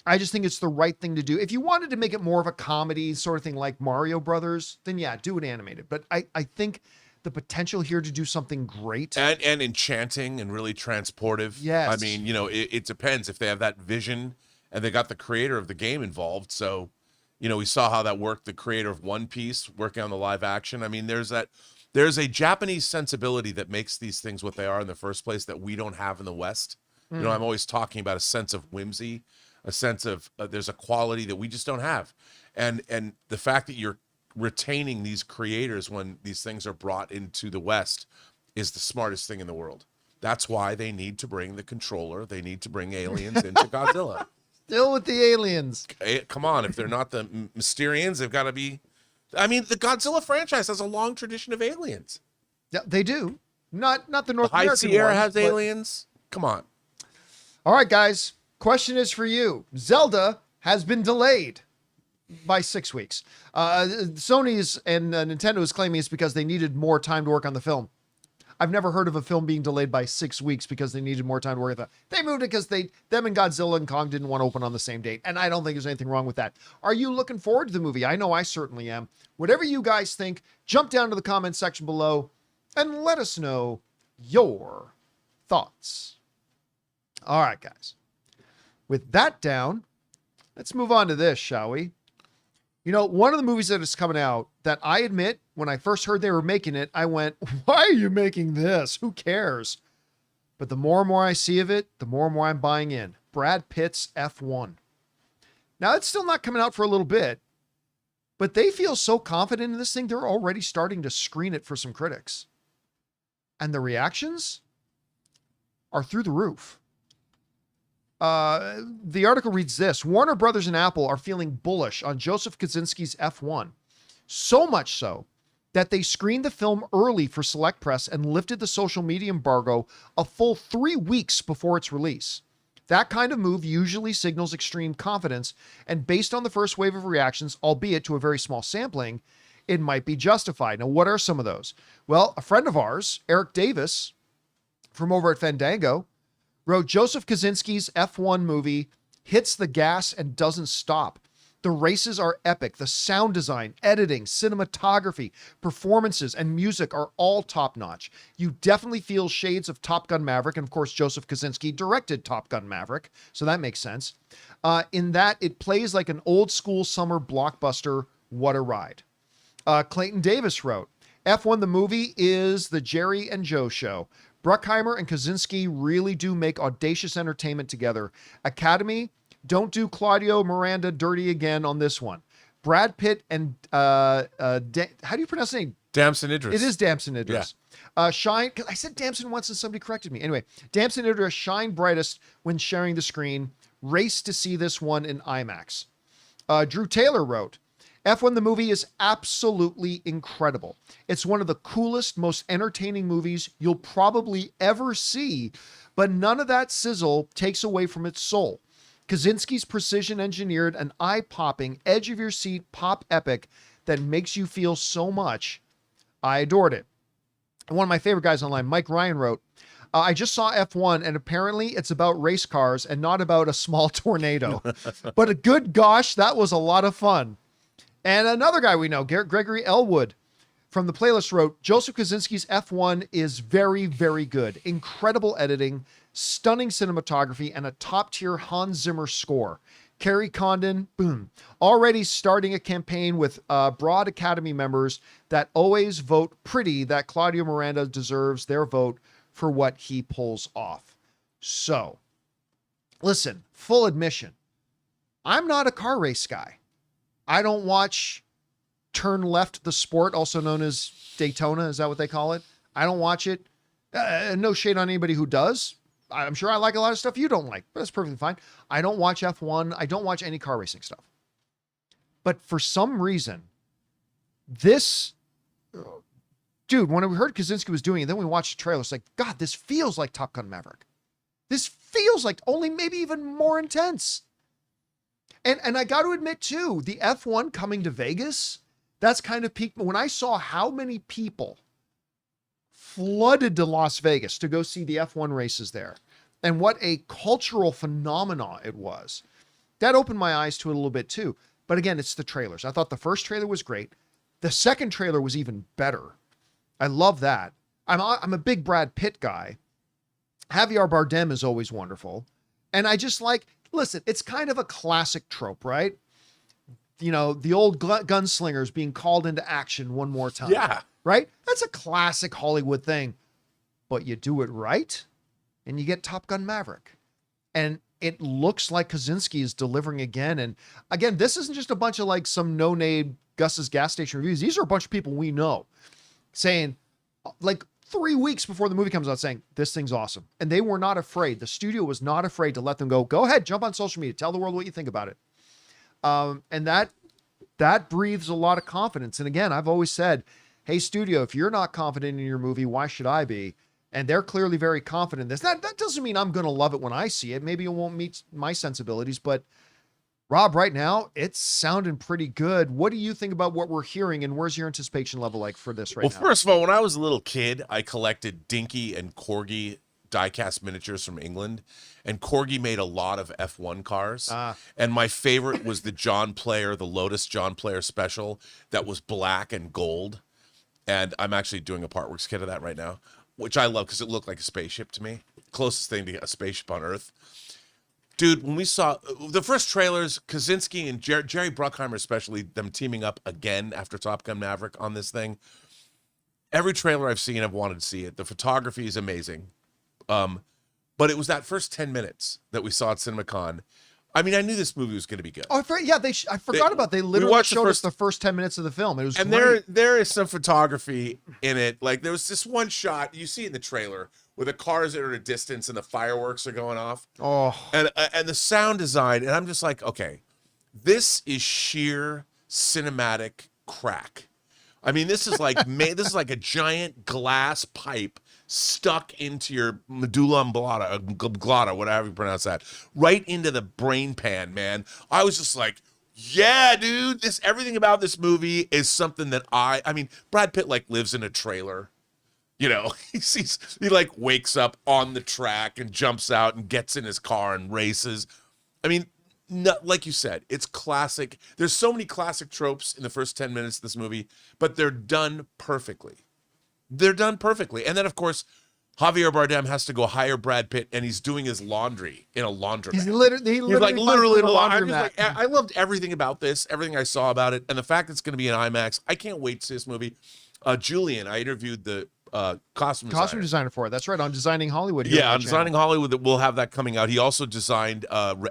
I just think it's the right thing to do. If you wanted to make it more of a comedy sort of thing like Mario Brothers, then yeah, do it animated. But I think the potential here to do something great and enchanting and really transportive. Yes. I mean, it depends if they have that vision and they got the creator of the game involved. So, we saw how that worked. The creator of One Piece working on the live action. I mean, there's a Japanese sensibility that makes these things what they are in the first place that we don't have in the West. I'm always talking about a sense of whimsy, a sense of there's a quality that we just don't have. And the fact that you're retaining these creators when these things are brought into the West is the smartest thing in the world. That's why they need to bring the controller. They need to bring aliens into Godzilla. Still with the aliens. Come on, if they're not the Mysterians, they've got to be. I mean, the Godzilla franchise has a long tradition of aliens. Yeah, they do. Not the North High American Sierra ones, has but... aliens. Come on. All right, guys. Question is for you. Zelda has been delayed by 6 weeks. Sony's and Nintendo is claiming it's because they needed more time to work on the film. I've never heard of a film being delayed by 6 weeks because they needed more time to work on it. They moved it because them and Godzilla and Kong didn't want to open on the same date. And I don't think there's anything wrong with that. Are you looking forward to the movie? I know I certainly am. Whatever you guys think, jump down to the comment section below and let us know your thoughts. All right, guys. With that down, let's move on to this, shall we? One of the movies that is coming out that I admit, when I first heard they were making it, I went, why are you making this? Who cares? But the more and more I see of it, the more and more I'm buying in. Brad Pitt's F1. Now, it's still not coming out for a little bit, but they feel so confident in this thing, they're already starting to screen it for some critics. And the reactions are through the roof. The article reads this: Warner Brothers and Apple are feeling bullish on Joseph Kosinski's F1. So much so that they screened the film early for select press and lifted the social media embargo a full 3 weeks before its release. That kind of move usually signals extreme confidence, and based on the first wave of reactions, albeit to a very small sampling, it might be justified. Now, what are some of those? Well, a friend of ours, Eric Davis, from over at Fandango, wrote, Joseph Kosinski's F1 movie hits the gas and doesn't stop. The races are epic. The sound design, editing, cinematography, performances, and music are all top-notch. You definitely feel shades of Top Gun Maverick, and of course, Joseph Kosinski directed Top Gun Maverick, so that makes sense. In that, it plays like an old-school summer blockbuster. What a ride. Clayton Davis wrote, F1 the movie is the Jerry and Joe show. Bruckheimer and Kosinski really do make audacious entertainment together. Academy, don't do Claudio Miranda dirty again on this one. Brad Pitt and how do you pronounce the name? Damson Idris. It is Damson Idris. Yeah. Shine. I said Damson once and somebody corrected me. Anyway, Damson Idris shine brightest when sharing the screen. Race to see this one in IMAX. Drew Taylor wrote, F1 the movie is absolutely incredible. It's one of the coolest, most entertaining movies you'll probably ever see, but none of that sizzle takes away from its soul. Kaczynski's precision engineered an eye-popping, edge-of-your-seat pop epic that makes you feel so much. I adored it. And one of my favorite guys online, Mike Ryan, wrote, I just saw F1 and apparently it's about race cars and not about a small tornado. But a good gosh, that was a lot of fun. And another guy we know, Gregory Elwood from the playlist, wrote, Joseph Kaczynski's F1 is very, very good. Incredible editing, stunning cinematography, and a top-tier Hans Zimmer score. Kerry Condon, boom. Already starting a campaign with broad Academy members that always vote pretty that Claudio Miranda deserves their vote for what he pulls off. So, listen, full admission, I'm not a car race guy. I don't watch Turn Left the Sport, also known as Daytona. Is that what they call it? I don't watch it. No shade on anybody who does. I'm sure I like a lot of stuff you don't like, but that's perfectly fine. I don't watch F1. I don't watch any car racing stuff. But for some reason, this... Dude, when we heard Kaczynski was doing it, then we watched the trailer. It's like, God, this feels like Top Gun Maverick. This feels like only maybe even more intense. And I got to admit, too, the F1 coming to Vegas, that's kind of peaked. When I saw how many people flooded to Las Vegas to go see the F1 races there, and what a cultural phenomenon it was, that opened my eyes to it a little bit, too. But again, it's the trailers. I thought the first trailer was great. The second trailer was even better. I love that. I'm a big Brad Pitt guy. Javier Bardem is always wonderful. And I just like, listen, it's kind of a classic trope, right? You know, the old gunslingers being called into action one more time. Yeah. Right? That's a classic Hollywood thing. But you do it right, and you get Top Gun Maverick. And it looks like Kaczynski is delivering again. And again, this isn't just a bunch of like some no-name Gus's gas station reviews. These are a bunch of people we know saying, like 3 weeks before the movie comes out, saying, this thing's awesome. And they were not afraid. The studio was not afraid to let them go ahead, jump on social media, tell the world what you think about it. And that breathes a lot of confidence. And again, I've always said, hey, studio, if you're not confident in your movie, why should I be? And they're clearly very confident in this. That doesn't mean I'm going to love it when I see it. Maybe it won't meet my sensibilities, but Rob, right now, it's sounding pretty good. What do you think about what we're hearing, and where's your anticipation level like for this right now? Well, first of all, when I was a little kid, I collected Dinky and Corgi die-cast miniatures from England, and Corgi made a lot of F1 cars. And my favorite was the Lotus John Player special that was black and gold. And I'm actually doing a Partworks kit of that right now, which I love because it looked like a spaceship to me. Closest thing to a spaceship on Earth. Dude, when we saw the first trailers, Kaczynski and Jerry Bruckheimer, especially, them teaming up again after Top Gun Maverick on this thing. Every trailer I've seen, I've wanted to see it. The photography is amazing. But it was that first 10 minutes that we saw at CinemaCon. I mean, I knew this movie was going to be good. Oh, I forgot about they literally showed us the first 10 minutes of the film. It was great. There is some photography in it. Like, there was this one shot, you see in the trailer, where the cars are at a distance and the fireworks are going off. Oh. And the sound design, and I'm just like, okay, this is sheer cinematic crack. I mean, this is like this is like a giant glass pipe stuck into your medulla oblongata, whatever you pronounce that, right into the brain pan, man. I was just like, yeah, dude, everything about this movie is something that I mean, Brad Pitt like lives in a trailer. You know, he like wakes up on the track and jumps out and gets in his car and races. I mean, like you said, it's classic. There's so many classic tropes in the first 10 minutes of this movie, but they're done perfectly. They're done perfectly. And then, of course, Javier Bardem has to go hire Brad Pitt, and he's doing his laundry in a laundromat. He's literally in a laundromat. I loved everything about this, everything I saw about it, and the fact it's going to be in IMAX. I can't wait to see this movie. Julian, I interviewed the costume designer for it. That's right, on Designing Hollywood. On Designing Hollywood, we'll have that coming out. He also designed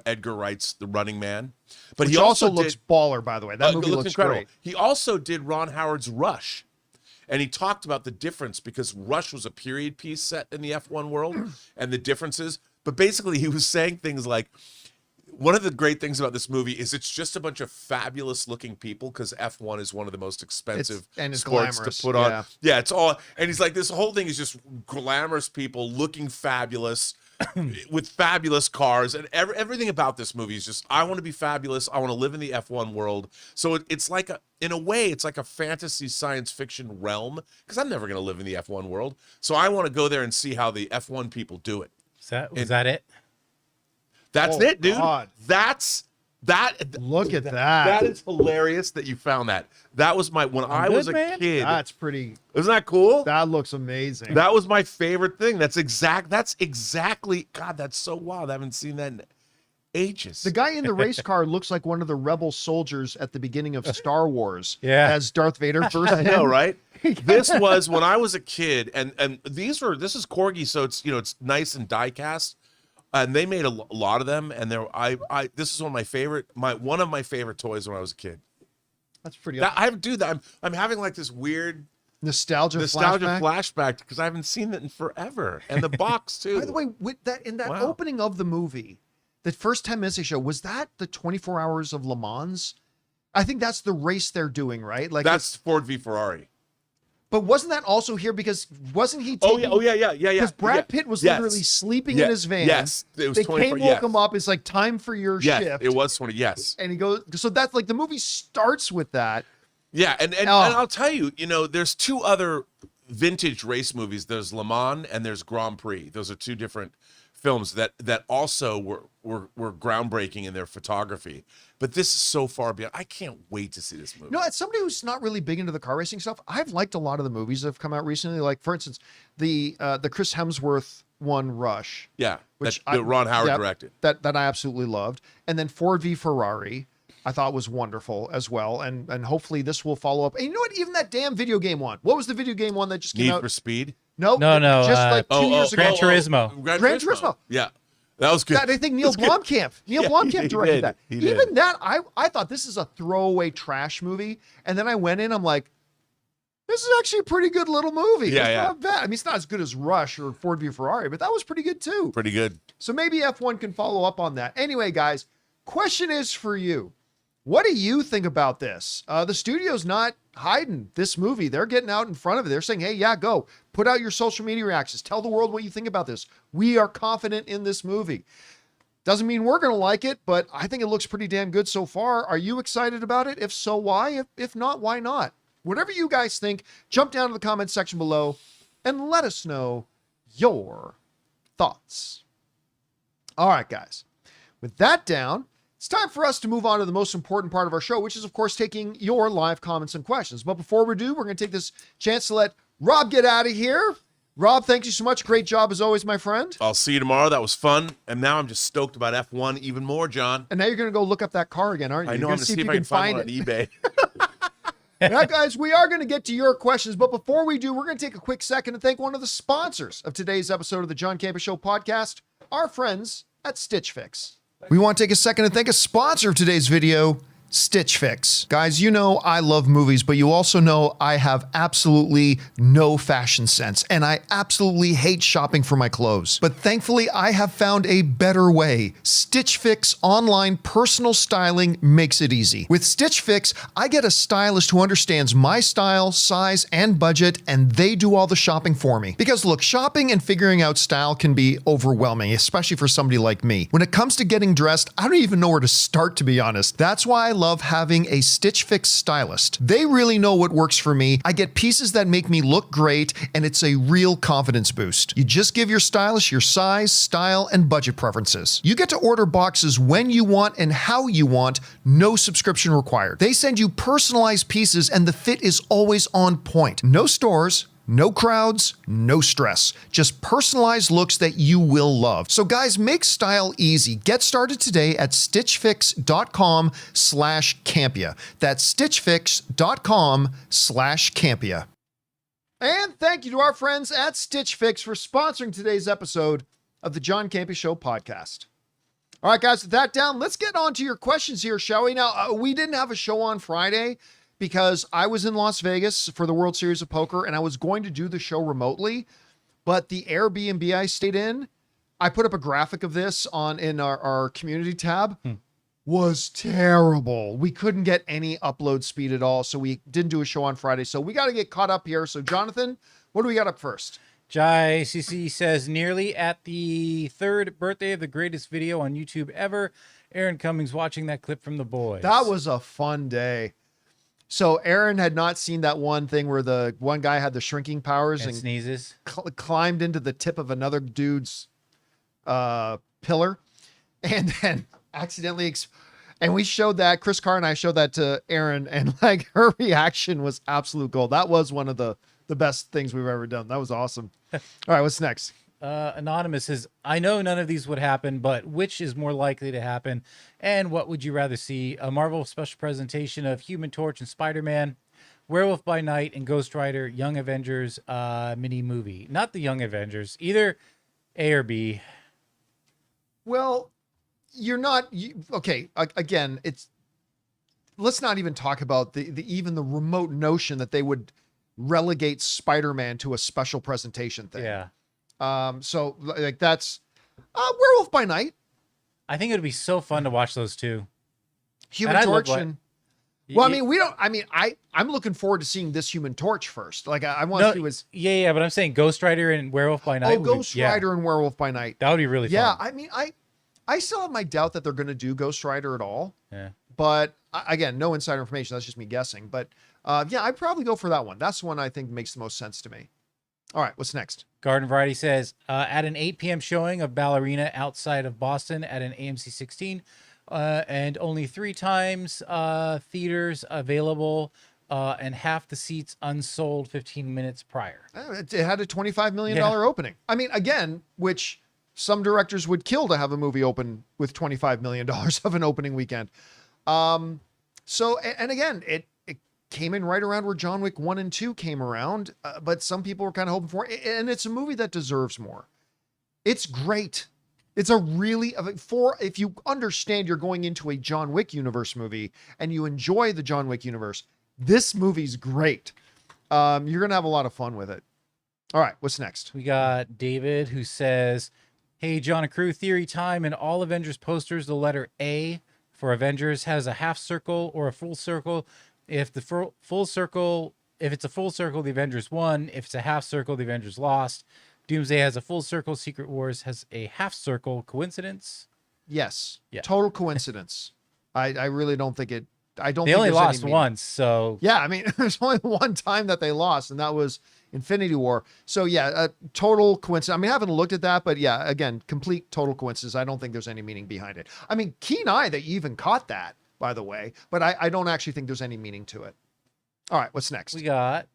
Edgar Wright's The Running Man, but he also looks baller. By the way, that movie looks incredible. Great. He also did Ron Howard's Rush, and he talked about the difference because Rush was a period piece set in the F1 world and the differences. But basically, he was saying things like, one of the great things about this movie is it's just a bunch of fabulous looking people because F1 is one of the most expensive sports to put on. Yeah, it's all, and he's like, this whole thing is just glamorous people looking fabulous. with fabulous cars, and everything about this movie is just, I want to be fabulous. I want to live in the F1 world. So it's like in a way, it's like a fantasy science fiction realm, because I'm never going to live in the F1 world. So I want to go there and see how the F1 people do it. Was that it? That's it, dude. God. Look at that. That is hilarious that you found that. That was when I was a kid. That's pretty. Isn't that cool? That looks amazing. That was my favorite thing. That's exactly. God, that's so wild. I haven't seen that in ages. The guy in the race car looks like one of the rebel soldiers at the beginning of Star Wars. Yeah. As Darth Vader first. I know, right? This was when I was a kid, and this is Corgi, so it's nice and die cast. And they made a lot of them, and this is one of my favorite toys when I was a kid. That's pretty. I'm having like this weird nostalgia flashback because I haven't seen it in forever, and the box too. By the way, with that opening of the movie, the first 10 minutes they show, was that the 24 Hours of Le Mans? I think that's the race they're doing, right? Like that's Ford v Ferrari. But wasn't that also here because wasn't he? Yeah. Because Brad Pitt was literally sleeping in his van. Yes, it was. They woke him up. It's like time for your shift. It was 20. Yes, and he goes. So that's like the movie starts with that. Yeah, and I'll tell you, there's two other vintage race movies. There's Le Mans and there's Grand Prix. Those are two different films that also were groundbreaking in their photography. But this is so far beyond. I can't wait to see this movie. As somebody who's not really big into the car racing stuff, I've liked a lot of the movies that have come out recently. Like, for instance, the Chris Hemsworth one, Rush. Yeah, that Ron Howard directed. That I absolutely loved. And then Ford v Ferrari, I thought was wonderful as well. And hopefully this will follow up. And you know what? Even that damn video game one. What was the video game one that just came out? Need for Speed? No. Just like 2 years ago. Gran Turismo. Gran Turismo. Yeah. That was good. I think Neil Blomkamp. Neil Blomkamp directed that. He did. Even that, I thought this is a throwaway trash movie. And then I went in, I'm like, this is actually a pretty good little movie. Yeah, it's not bad. I mean, it's not as good as Rush or Ford v Ferrari, but that was pretty good too. Pretty good. So maybe F1 can follow up on that. Anyway, guys, question is for you. What do you think about this? The studio's not hiding this movie. They're getting out in front of it. They're saying, hey, yeah, go. Put out your social media reactions. Tell the world what you think about this. We are confident in this movie. Doesn't mean we're going to like it, but I think it looks pretty damn good so far. Are you excited about it? If so, why? If not, why not? Whatever you guys think, jump down to the comments section below and let us know your thoughts. All right, guys. With that down, it's time for us to move on to the most important part of our show, which is, of course, taking your live comments and questions. But before we do, we're going to take this chance to let Rob get out of here. Rob, thank you so much. Great job as always, my friend. I'll see you tomorrow. That was fun. And now I'm just stoked about F1 even more, John. And now you're going to go look up that car again, aren't you? I know. I'm going to see if I can find one on eBay. Now, guys, we are going to get to your questions. But before we do, we're going to take a quick second to thank one of the sponsors of today's episode of the John Campea Show podcast, our friends at Stitch Fix. We want to take a second to thank a sponsor of today's video, Stitch Fix. Guys, you know I love movies, but you also know I have absolutely no fashion sense, and I absolutely hate shopping for my clothes. But thankfully, I have found a better way. Stitch Fix online personal styling makes it easy. With Stitch Fix, I get a stylist who understands my style, size, and budget, and they do all the shopping for me. Because look, shopping and figuring out style can be overwhelming, especially for somebody like me. When it comes to getting dressed, I don't even know where to start, to be honest. That's why I love having a Stitch Fix stylist. They really know what works for me. I get pieces that make me look great, and it's a real confidence boost. You just give your stylist your size, style, and budget preferences. You get to order boxes when you want and how you want, no subscription required. They send you personalized pieces, and the fit is always on point. No stores, no crowds, no stress. Just personalized looks that you will love. So guys, make style easy. Get started today at stitchfix.com/Campea. That's stitchfix.com/Campea. And thank you to our friends at Stitch Fix for sponsoring today's episode of the John Campea Show podcast. All right, guys, with that down, let's get on to your questions here, shall we? Now, we didn't have a show on Friday because I was in Las Vegas for the World Series of Poker, and I was going to do the show remotely, but the Airbnb I stayed in, I put up a graphic of this in our community tab, was terrible. We couldn't get any upload speed at all, so we didn't do a show on Friday. So we got to get caught up here. So Jonathan, what do we got up first? Jai CC says, nearly at the 3rd birthday of the greatest video on YouTube ever. Aaron Cummings watching that clip from The Boys. That was a fun day. So Aaron had not seen that one thing where the one guy had the shrinking powers and sneezes, climbed into the tip of another dude's pillar, and then accidentally. And we showed that, Chris Carr and I showed that to Aaron, and like her reaction was absolute gold. That was one of the best things we've ever done. That was awesome. All right, what's next? Anonymous says, I know none of these would happen, but which is more likely to happen? And what would you rather see? A Marvel special presentation of Human Torch and Spider-Man, Werewolf by Night, and Ghost Rider, Young Avengers mini movie. Not the Young Avengers, either A or B. Well, you're not okay. Again, let's not even talk about even the remote notion that they would relegate Spider-Man to a special presentation thing. Yeah. So like that's Werewolf by Night. I think it would be so fun to watch those two. Human Torch and well, I mean, I'm looking forward to seeing this Human Torch first. Like I want to see his yeah, but I'm saying Ghost Rider and Werewolf by Night. Oh, Ghost Rider and Werewolf by Night. That would be really fun. Yeah, I mean, I still have my doubt that they're going to do Ghost Rider at all. Yeah. But again, no insider information. That's just me guessing. But yeah, I'd probably go for that one. That's the one I think makes the most sense to me. All right, what's next? Garden Variety says, at an 8 p.m. showing of Ballerina outside of Boston at an AMC 16, and only 3 times theaters available, and half the seats unsold 15 minutes prior. It had a $25 million opening. I mean, again, which some directors would kill to have a movie open with $25 million of an opening weekend. So, and again, it came in right around where John Wick 1 and 2 came around, but some people were kind of hoping for it. And it's a movie that deserves more. It's great. It's a really, if you understand you're going into a John Wick universe movie and you enjoy the John Wick universe, this movie's great. You're going to have a lot of fun with it. All right, what's next? We got David who says, hey, John and crew, theory time. In all Avengers posters, the letter A for Avengers has a half circle or a full circle. If the full circle, if it's a full circle, the Avengers won. If it's a half circle, the Avengers lost. Doomsday has a full circle. Secret Wars has a half circle. Coincidence? Yes. Yeah. Total coincidence. I really don't think it. I don't. They think only there's any lost meaning. once, so yeah. I mean, there's only one time that they lost, and that was Infinity War. So yeah, a total coincidence. I mean, I haven't looked at that, but yeah, again, complete total coincidence. I don't think there's any meaning behind it. I mean, keen eye that you even caught that, by the way, but I don't actually think there's any meaning to it. All right, what's next? we got.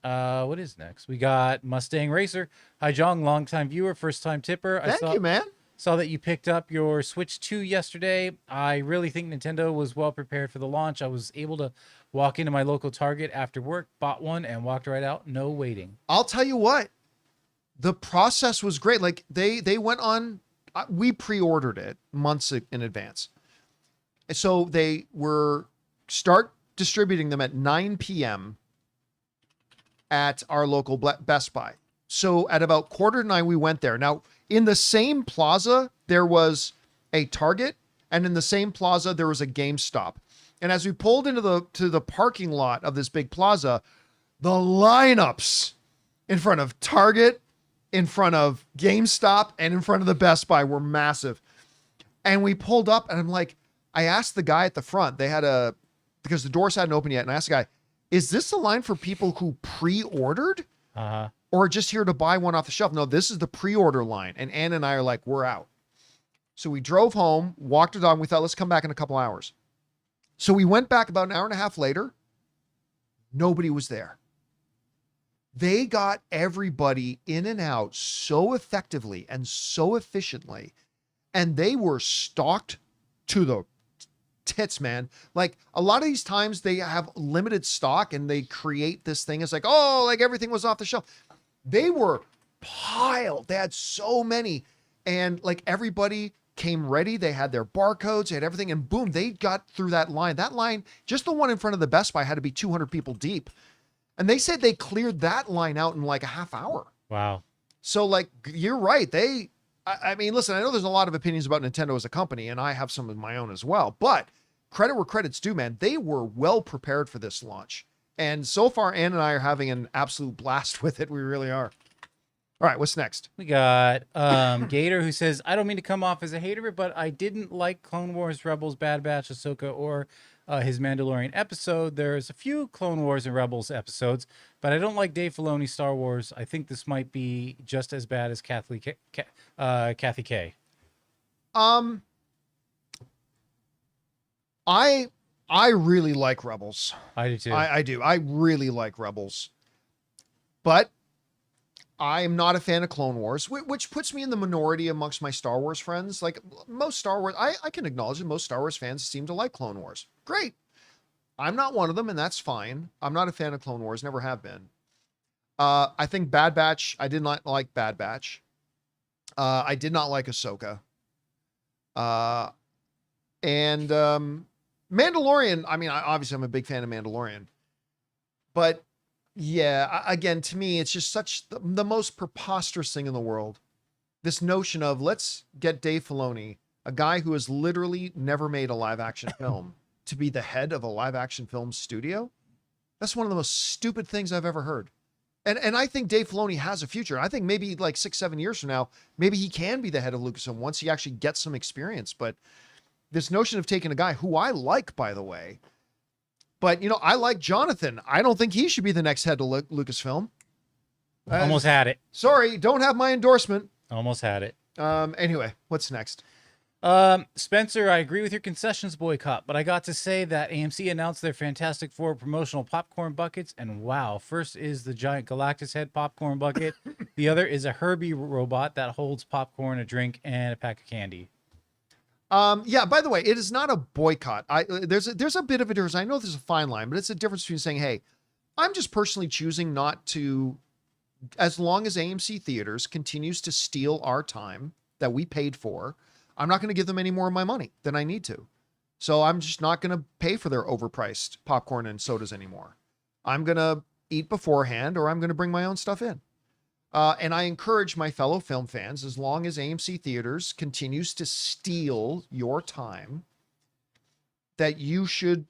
What is next? We got Mustang Racer. Hi, John, longtime viewer, first time tipper. Thank you, man. Saw that you picked up your Switch 2 yesterday. I really think Nintendo was well prepared for the launch. I was able to walk into my local Target after work, bought one, and walked right out. No waiting. I'll tell you what, the process was great. Like they went on, we pre-ordered it months in advance. So they were start distributing them at 9 p.m. at our local Best Buy. So at about 8:45, we went there. Now, in the same plaza, there was a Target, and in the same plaza, there was a GameStop. And as we pulled into the parking lot of this big plaza, the lineups in front of Target, in front of GameStop, and in front of the Best Buy were massive. And we pulled up, and I'm like, I asked the guy at the front, because the doors hadn't opened yet, and I asked the guy, is this a line for people who pre-ordered? Uh-huh. Or just here to buy one off the shelf? No, this is the pre-order line. And Ann and I are like, we're out. So we drove home, walked the dog, and we thought, let's come back in a couple hours. So we went back about an hour and a half later. Nobody was there. They got everybody in and out so effectively and so efficiently. And they were stocked to the tits, man. Like a lot of these times they have limited stock and they create this thing. It's like, oh, like everything was off the shelf. They were piled. They had so many. And like everybody came ready. They had their barcodes, they had everything. And boom, they got through that line. That line, just the one in front of the Best Buy, had to be 200 people deep. And they said they cleared that line out in like a half hour. Wow. So like, you're right. I mean, listen, I know there's a lot of opinions about Nintendo as a company, and I have some of my own as well, but credit where credit's due, man. They were well prepared for this launch. And so far, Ann and I are having an absolute blast with it. We really are. All right, what's next? We got Gator, who says, I don't mean to come off as a hater, but I didn't like Clone Wars, Rebels, Bad Batch, Ahsoka, or his Mandalorian episode. There's a few Clone Wars and Rebels episodes, but I don't like Dave Filoni's Star Wars. I think this might be just as bad as Kathy K. I really like Rebels. I do too. I do. I really like Rebels. But I'm not a fan of Clone Wars, which puts me in the minority amongst my Star Wars friends. Like most Star Wars, I can acknowledge that most Star Wars fans seem to like Clone Wars. Great. I'm not one of them, and that's fine. I'm not a fan of Clone Wars, never have been. I think Bad Batch, I did not like Bad Batch. I did not like Ahsoka. And Mandalorian, I mean, obviously I'm a big fan of Mandalorian. But yeah, again, to me, it's just such the most preposterous thing in the world. This notion of let's get Dave Filoni, a guy who has literally never made a live action film, to be the head of a live action film studio. That's one of the most stupid things I've ever heard. And I think Dave Filoni has a future. I think maybe like 6-7 years from now, maybe he can be the head of Lucasfilm once he actually gets some experience. But this notion of taking a guy who I like, by the way, but, you know, I like Jonathan. I don't think he should be the next head of Lucasfilm. Almost had it. Sorry, don't have my endorsement. Almost had it. Anyway, what's next? Spencer, I agree with your concessions boycott, but I got to say that AMC announced their Fantastic Four promotional popcorn buckets, and wow, first is the giant Galactus head popcorn bucket. The other is a Herbie robot that holds popcorn, a drink, and a pack of candy. Yeah, by the way, it is not a boycott. There's a bit of a difference. I know there's a fine line, but it's a difference between saying, hey, I'm just personally choosing not to, as long as AMC Theaters continues to steal our time that we paid for, I'm not going to give them any more of my money than I need to. So I'm just not going to pay for their overpriced popcorn and sodas anymore. I'm going to eat beforehand, or I'm going to bring my own stuff in. And I encourage my fellow film fans, as long as AMC Theaters continues to steal your time, that you should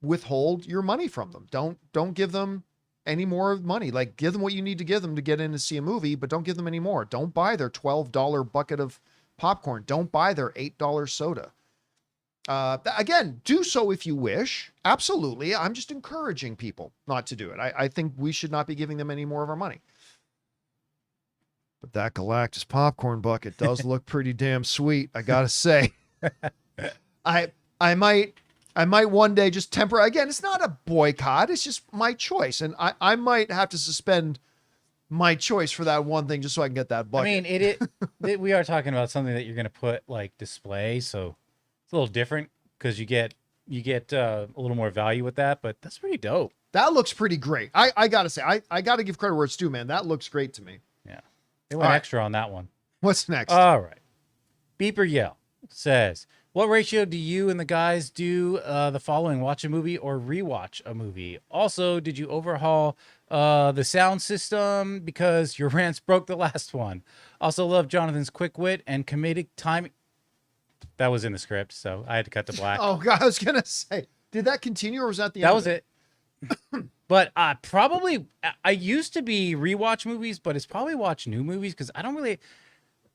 withhold your money from them. Don't give them any more money. Like, give them what you need to give them to get in and see a movie, but don't give them any more. Don't buy their $12 bucket of popcorn. Don't buy their $8 soda. Again, do so if you wish. Absolutely. I'm just encouraging people not to do it. I think we should not be giving them any more of our money. But that Galactus popcorn bucket does look pretty damn sweet, I gotta say. I might one day just again, it's not a boycott, it's just my choice. And I might have to suspend my choice for that one thing just so I can get that bucket. I mean, we are talking about something that you're going to put like display, so it's a little different because you get a little more value with that, but that's pretty dope. That looks pretty great. I gotta say, I gotta give credit where it's due, man. That looks great to me. Yeah. They went extra on that one. What's next? All right. Beeper Yell says, what ratio do you and the guys do the following? Watch a movie or rewatch a movie? Also, did you overhaul the sound system because your rants broke the last one? Also, love Jonathan's quick wit and comedic timing. That was in the script, so I had to cut to black. Oh, God, I was going to say, did that continue or was that the end? That was it. But probably, I used to be rewatch movies, but it's probably watch new movies because I don't really,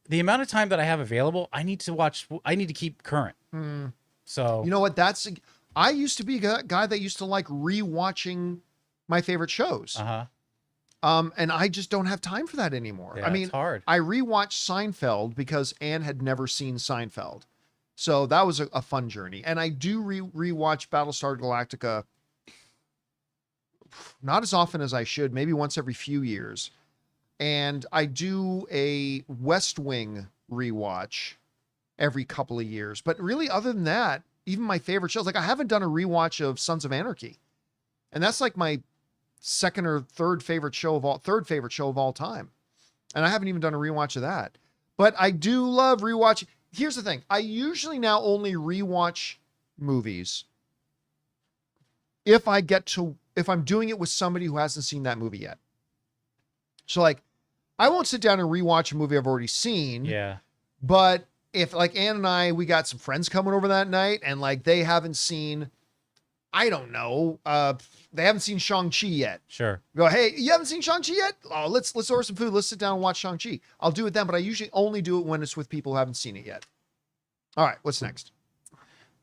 the amount of time that I have available, I need to keep current. So, you know what? I used to be a guy that used to like rewatching my favorite shows. And I just don't have time for that anymore. Yeah, I mean, it's hard. I rewatched Seinfeld because Anne had never seen Seinfeld. So that was a fun journey. And I do rewatch Battlestar Galactica, not as often as I should, maybe once every few years. And I do a West Wing rewatch every couple of years. But really, other than that, even my favorite shows, like I haven't done a rewatch of Sons of Anarchy. And that's like my second or third favorite show of all time. And I haven't even done a rewatch of that. But I do love rewatching. Here's the thing. I usually now only rewatch movies if I'm doing it with somebody who hasn't seen that movie yet. So like, I won't sit down and rewatch a movie I've already seen. Yeah. But if like Ann and we got some friends coming over that night and like they haven't seen I don't know. They haven't seen Shang-Chi yet. Sure. Go, hey, you haven't seen Shang-Chi yet? Oh, let's order some food. Let's sit down and watch Shang-Chi. I'll do it then, but I usually only do it when it's with people who haven't seen it yet. All right, what's next?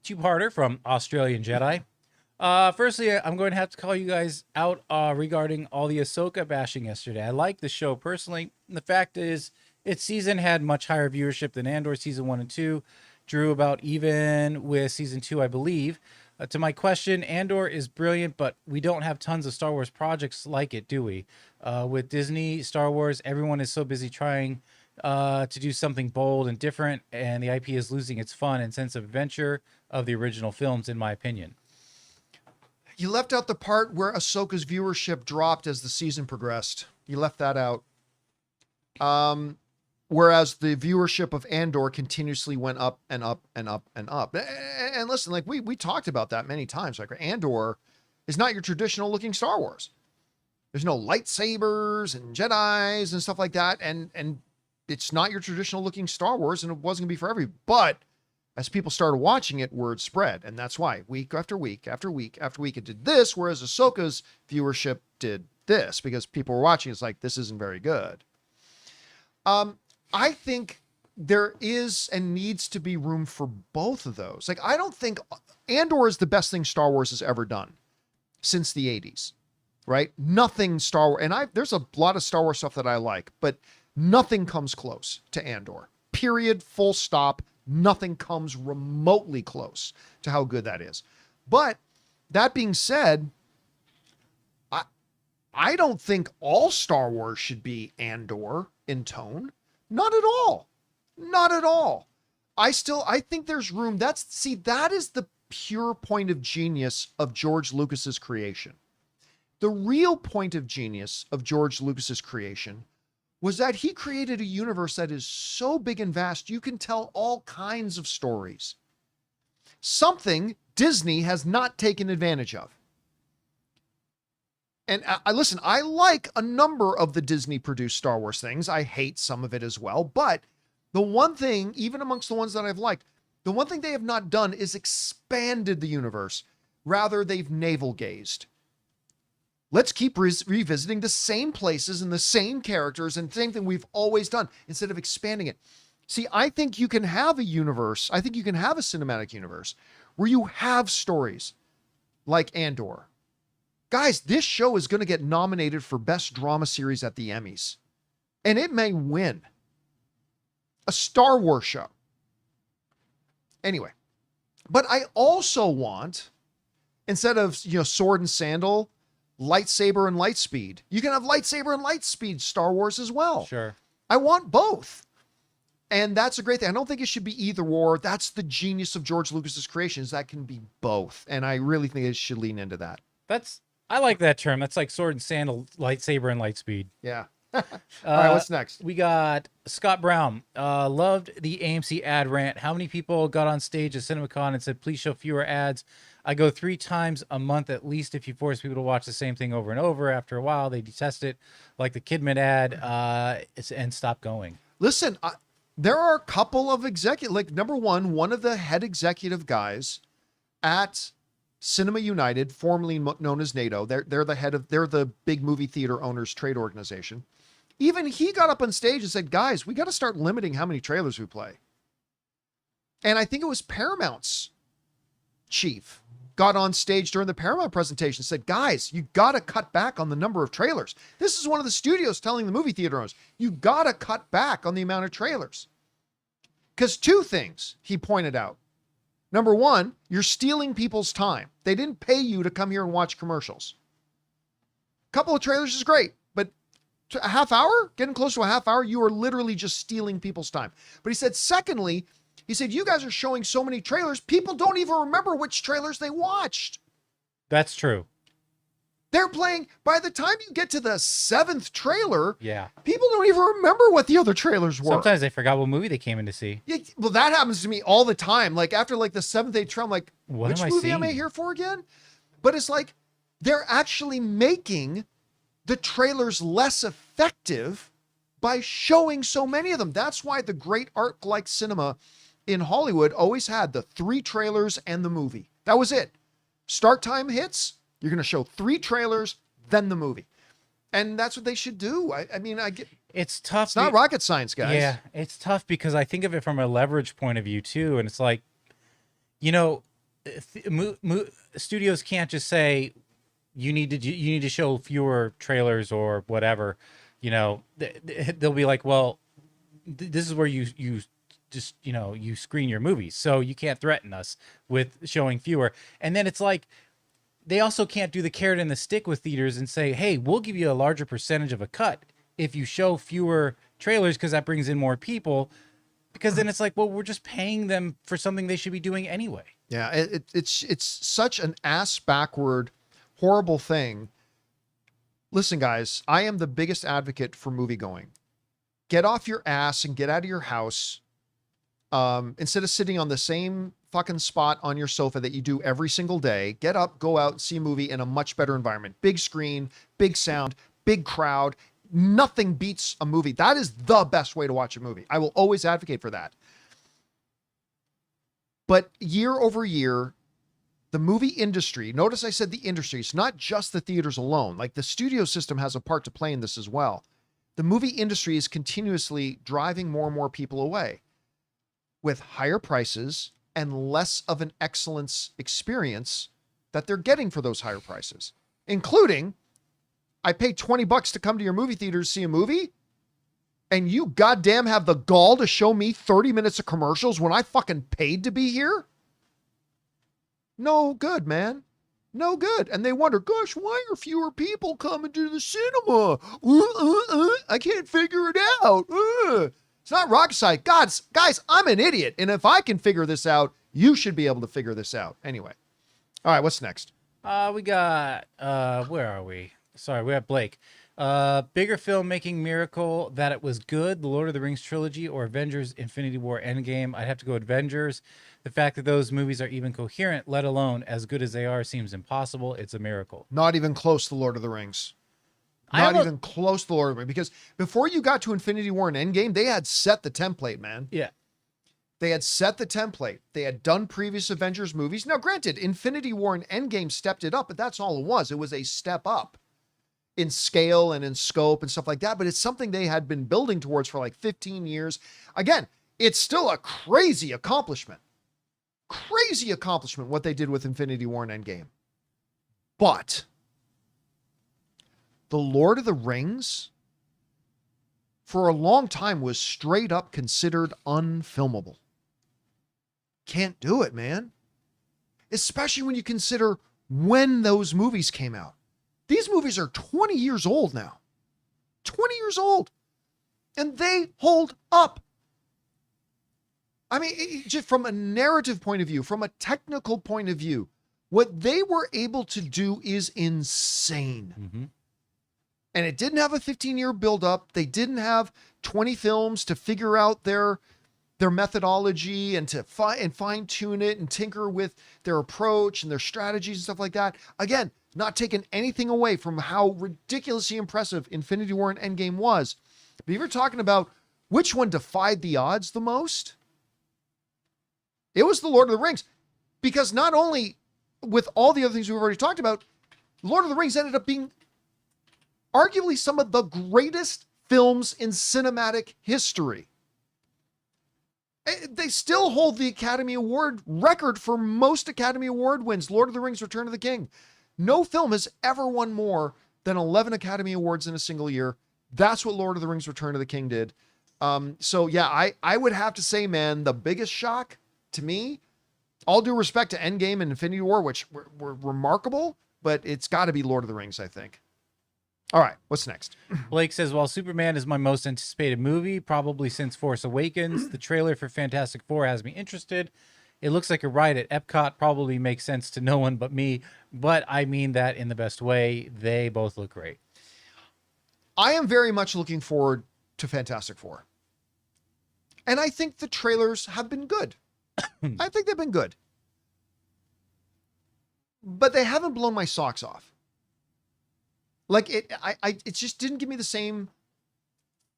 Two-parter from Australian Jedi. Firstly, I'm going to have to call you guys out regarding all the Ahsoka bashing yesterday. I like the show personally. The fact is, its season had much higher viewership than Andor season 1 and 2. Drew about even with season 2, I believe. To my question, Andor is brilliant, but we don't have tons of Star Wars projects like it, do we? With Disney, Star Wars, everyone is so busy trying to do something bold and different, and the IP is losing its fun and sense of adventure of the original films, in my opinion. You left out the part where Ahsoka's viewership dropped as the season progressed. You left that out. Whereas the viewership of Andor continuously went up and up and up and up. And listen, like we talked about that many times. Like Andor is not your traditional looking Star Wars. There's no lightsabers and Jedis and stuff like that. And it's not your traditional looking Star Wars, and it wasn't gonna be for everybody. But as people started watching it, word spread. And that's why week after week after week after week it did this, whereas Ahsoka's viewership did this, because people were watching. It's like, this isn't very good. I think there is and needs to be room for both of those. Like, I don't think Andor is the best thing Star Wars has ever done since the 80s, right? Nothing Star Wars, and there's a lot of Star Wars stuff that I like, but nothing comes close to Andor. Period, full stop. Nothing comes remotely close to how good that is. But that being said, I don't think all Star Wars should be Andor in tone. Not at all. Not at all. I think there's room. That is the pure point of genius of George Lucas's creation. The real point of genius of George Lucas's creation was that he created a universe that is so big and vast, you can tell all kinds of stories. Something Disney has not taken advantage of. And listen, I like a number of the Disney-produced Star Wars things. I hate some of it as well. But the one thing, even amongst the ones that I've liked, the one thing they have not done is expanded the universe. Rather, they've navel-gazed. Let's keep revisiting the same places and the same characters and the same thing we've always done instead of expanding it. See, I think you can have a universe. I think you can have a cinematic universe where you have stories like Andor. Guys, this show is going to get nominated for Best Drama Series at the Emmys. And it may win. A Star Wars show. Anyway. But I also want, instead of, sword and sandal, lightsaber and lightspeed. You can have lightsaber and lightspeed Star Wars as well. Sure. I want both. And that's a great thing. I don't think it should be either or. That's the genius of George Lucas's creations. That can be both. And I really think it should lean into that. I like that term. That's like sword and sandal, lightsaber and lightspeed. Yeah. All right, what's next? We got Scott Brown. Loved the AMC ad rant. How many people got on stage at CinemaCon and said, please show fewer ads? I go 3 times a month at least. If you force people to watch the same thing over and over, after a while, they detest it. Like the Kidman ad and stop going. Listen, there are a couple of executive, like number one of the head executive guys at Cinema United, formerly known as NATO. They're the big movie theater owners trade organization. Even he got up on stage and said, guys, we got to start limiting how many trailers we play. And I think it was Paramount's chief got on stage during the Paramount presentation and said, guys, you got to cut back on the number of trailers. This is one of the studios telling the movie theater owners, you got to cut back on the amount of trailers. Because 2 things he pointed out. Number 1, you're stealing people's time. They didn't pay you to come here and watch commercials. A couple of trailers is great, but a half hour, getting close to a half hour, you are literally just stealing people's time. But he said, secondly, he said, you guys are showing so many trailers, people don't even remember which trailers they watched. That's true. They're playing, by the time you get to the 7th trailer, Yeah. people don't even remember what the other trailers were. Sometimes they forgot what movie they came in to see. Yeah, well, that happens to me all the time. Like after like the 7th, 8th trailer, I'm like, which movie am I here for again? But it's like, they're actually making the trailers less effective by showing so many of them. That's why the great art like cinema in Hollywood always had the 3 trailers and the movie. That was it. Start time hits, you're going to show 3 trailers, then the movie. And that's what they should do. I mean, I get It's tough. it's not rocket science, guys. Yeah, it's tough because I think of it from a leverage point of view too, and it's like, you know, studios can't just say you need to show fewer trailers or whatever. You know, they'll be like, well, this is where you just, you know, you screen your movies, so you can't threaten us with showing fewer. And then it's like, they also can't do the carrot and the stick with theaters and say, hey, we'll give you a larger percentage of a cut if you show fewer trailers because that brings in more people. Because then it's like, well, we're just paying them for something they should be doing anyway. Yeah, it's such an ass backward, horrible thing. Listen, guys, I am the biggest advocate for movie going. Get off your ass and get out of your house. Instead of sitting on the same fucking spot on your sofa that you do every single day, get up, go out and see a movie in a much better environment. Big screen, big sound, big crowd. Nothing beats a movie. That is the best way to watch a movie. I will always advocate for that. But year over year, the movie industry, notice I said the industry, it's not just the theaters alone. Like the studio system has a part to play in this as well. The movie industry is continuously driving more and more people away with higher prices and less of an excellence experience that they're getting for those higher prices, including I paid $20 to come to your movie theater to see a movie, and you goddamn have the gall to show me 30 minutes of commercials when I fucking paid to be here? No good, man. No good. And they wonder, gosh, why are fewer people coming to the cinema? I can't figure it out. It's not rocket science. Guys, I'm an idiot. And if I can figure this out, you should be able to figure this out. Anyway. All right, what's next? We got, where are we? Sorry, we got Blake. Bigger filmmaking miracle that it was good, the Lord of the Rings trilogy or Avengers Infinity War Endgame. I'd have to go Avengers. The fact that those movies are even coherent, let alone as good as they are, seems impossible. It's a miracle. Not even close to Lord of the Rings. Not even close to Lord of the Rings. Because before you got to Infinity War and Endgame, they had set the template, man. Yeah. They had set the template. They had done previous Avengers movies. Now, granted, Infinity War and Endgame stepped it up, but that's all it was. It was a step up in scale and in scope and stuff like that. But it's something they had been building towards for like 15 years. Again, it's still a crazy accomplishment. Crazy accomplishment what they did with Infinity War and Endgame. But The Lord of the Rings, for a long time, was straight up considered unfilmable. Can't do it, man. Especially when you consider when those movies came out. These movies are 20 years old now. 20 years old. And they hold up. I mean, just from a narrative point of view, from a technical point of view, what they were able to do is insane. Mm-hmm. And it didn't have a 15-year buildup. They didn't have 20 films to figure out their methodology and to fine-tune it and tinker with their approach and their strategies and stuff like that. Again, not taking anything away from how ridiculously impressive Infinity War and Endgame was. But if you're talking about which one defied the odds the most, it was The Lord of the Rings. Because not only with all the other things we've already talked about, Lord of the Rings ended up being arguably some of the greatest films in cinematic history. They still hold the Academy Award record for most Academy Award wins. Lord of the Rings, Return of the King. No film has ever won more than 11 Academy Awards in a single year. That's what Lord of the Rings, Return of the King did. So yeah, I would have to say, man, the biggest shock to me, all due respect to Endgame and Infinity War, which were remarkable, but it's got to be Lord of the Rings, I think. All right, what's next? Blake says, while Superman is my most anticipated movie, probably since Force Awakens, the trailer for Fantastic Four has me interested. It looks like a ride at Epcot, probably makes sense to no one but me, but I mean that in the best way. They both look great. I am very much looking forward to Fantastic Four. And I think the trailers have been good. I think they've been good. But they haven't blown my socks off. Like it just didn't give me the same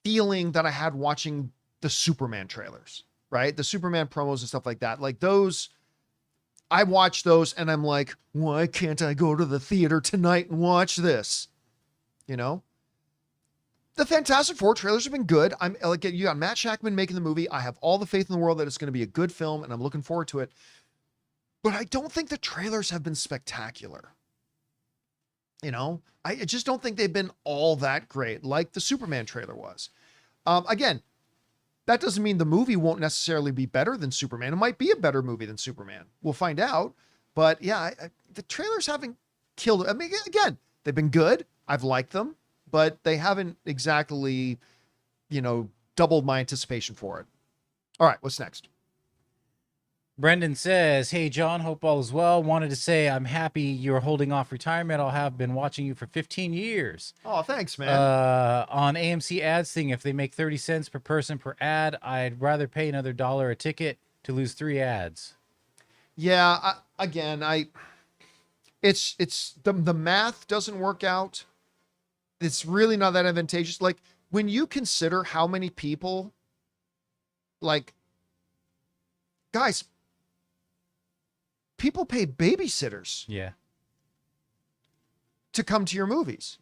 feeling that I had watching the Superman trailers, right? The Superman promos and stuff like that. Like those, I watch those and I'm like, why can't I go to the theater tonight and watch this? You know? The Fantastic Four trailers have been good. I'm like, you got Matt Shackman making the movie. I have all the faith in the world that it's going to be a good film, and I'm looking forward to it. But I don't think the trailers have been spectacular. You know, I just don't think they've been all that great, like the Superman trailer was. Again, that doesn't mean the movie won't necessarily be better than Superman. It might be a better movie than Superman. We'll find out. But yeah, the trailers haven't killed it. I mean, again, they've been good. I've liked them, but they haven't exactly, you know, doubled my anticipation for it. All right, what's next? Brendan says, hey, John, hope all is well. Wanted to say I'm happy you're holding off retirement. I'll have been watching you for 15 years. Oh, thanks, man. On AMC ads thing, if they make 30 cents per person per ad, I'd rather pay another $1 a ticket to lose 3 ads. Yeah, it's the math doesn't work out. It's really not that advantageous. Like, when you consider how many people, like, guys, people pay babysitters to come to your movies.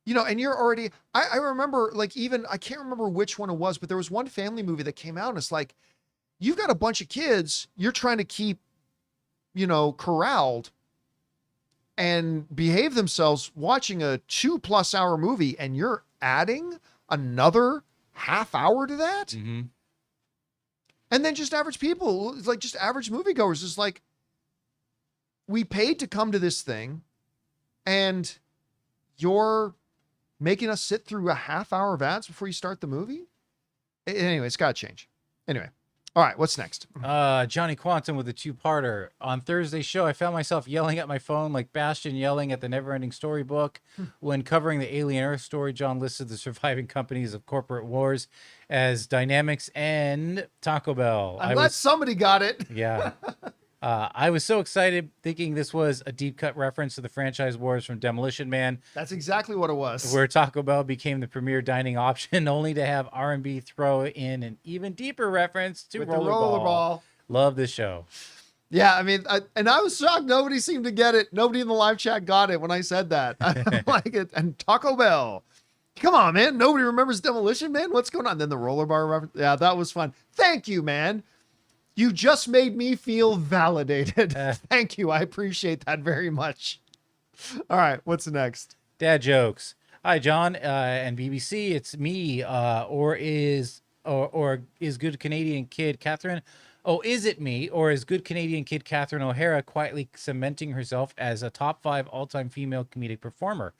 You know, and you're already, I remember, like, even, I can't remember which one it was, but there was one family movie that came out and it's like, you've got a bunch of kids you're trying to keep, you know, corralled and behave themselves watching a 2+ hour movie, and you're adding another half hour to that. Mm-hmm. And then just average people, like just average moviegoers, is like, we paid to come to this thing and you're making us sit through a half hour of ads before you start the movie. Anyway, it's got to change. Anyway. All right, what's next? Johnny Quantum with a 2-parter. On Thursday's show, I found myself yelling at my phone like Bastion yelling at the Neverending Storybook. When covering the Alien Earth story, John listed the surviving companies of corporate wars as Dynamics and Taco Bell. I'm glad somebody got it. Yeah. I was so excited thinking this was a deep cut reference to the franchise wars from Demolition Man. That's exactly what it was. Where Taco Bell became the premier dining option, only to have R&B throw in an even deeper reference to Rollerball. Love this show. Yeah, I mean, I was shocked. Nobody seemed to get it. Nobody in the live chat got it when I said that. I like it. And Taco Bell. Come on, man. Nobody remembers Demolition Man? What's going on? Then the Rollerball reference. Yeah, that was fun. Thank you, man. You just made me feel validated. Thank you. I appreciate that very much. All right. What's next? Dad jokes. Hi, John and BBC. It's me. Or is good Canadian kid Catherine? Oh, is it me? Or is good Canadian kid Catherine O'Hara quietly cementing herself as a top 5 all-time female comedic performer?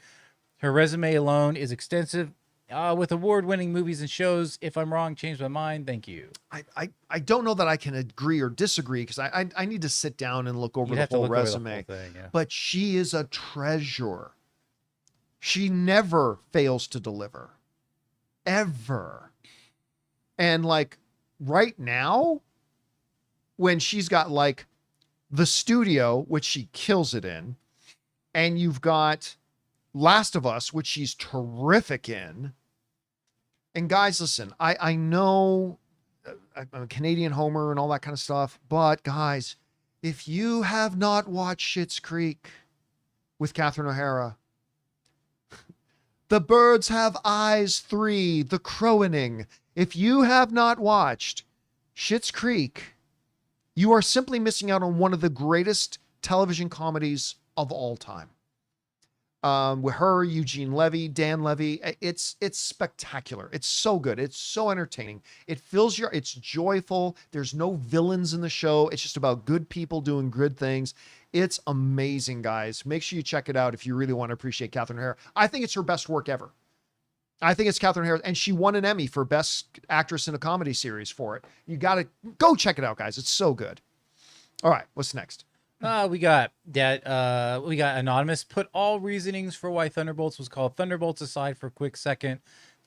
Her resume alone is extensive. With award-winning movies and shows. If I'm wrong, change my mind. Thank you. I don't know that I can agree or disagree, because I need to sit down and look over the whole resume. But she is a treasure. She never fails to deliver. Ever. And like right now, when she's got like The Studio, which she kills it in, and you've got Last of Us, which she's terrific in. And guys, listen, I know I'm a Canadian homer and all that kind of stuff, but guys, if you have not watched Schitt's Creek with Catherine O'Hara, The Birds Have Eyes 3, The Crowaning, if you have not watched Schitt's Creek, you are simply missing out on one of the greatest television comedies of all time. With her, Eugene Levy, Dan Levy, it's spectacular. It's so good. It's so entertaining. It's joyful. There's no villains in the show. It's just about good people doing good things. It's amazing, guys. Make sure you check it out if you really want to appreciate Catherine O'Hara. I think it's her best work ever. I think it's Catherine O'Hara, and she won an Emmy for Best Actress in a Comedy Series for it. You got to go check it out, guys. It's so good. All right, what's next? We got Anonymous. Put all reasonings for why Thunderbolts was called Thunderbolts aside for a quick second.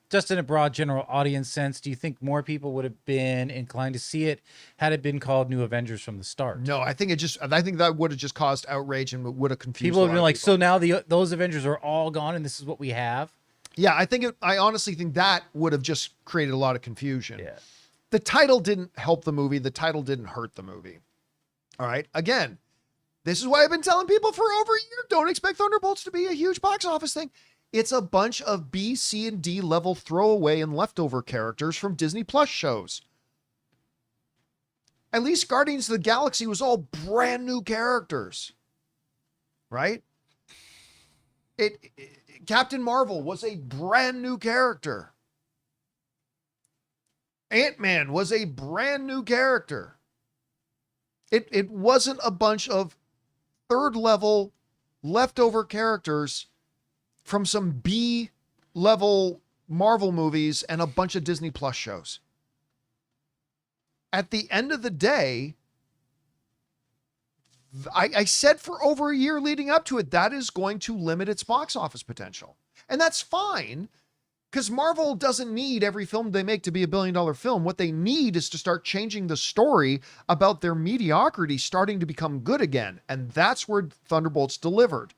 Just in a broad general audience sense, do you think more people would have been inclined to see it had it been called New Avengers from the start? No, I think that would have just caused outrage and would have confused people. Would have been like, so now those Avengers are all gone and this is what we have? Yeah, I honestly think that would have just created a lot of confusion. Yeah. The title didn't help the movie. The title didn't hurt the movie. All right. Again, this is why I've been telling people for over a year, don't expect Thunderbolts to be a huge box office thing. It's a bunch of B, C, and D level throwaway and leftover characters from Disney Plus shows. At least Guardians of the Galaxy was all brand new characters, right? Captain Marvel was a brand new character. Ant-Man was a brand new character. It wasn't a bunch of third level leftover characters from some B level Marvel movies and a bunch of Disney Plus shows. At the end of the day, I said for over a year leading up to it, that is going to limit its box office potential. And that's fine, because Marvel doesn't need every film they make to be $1 billion film. What they need is to start changing the story about their mediocrity starting to become good again. And that's where Thunderbolts delivered.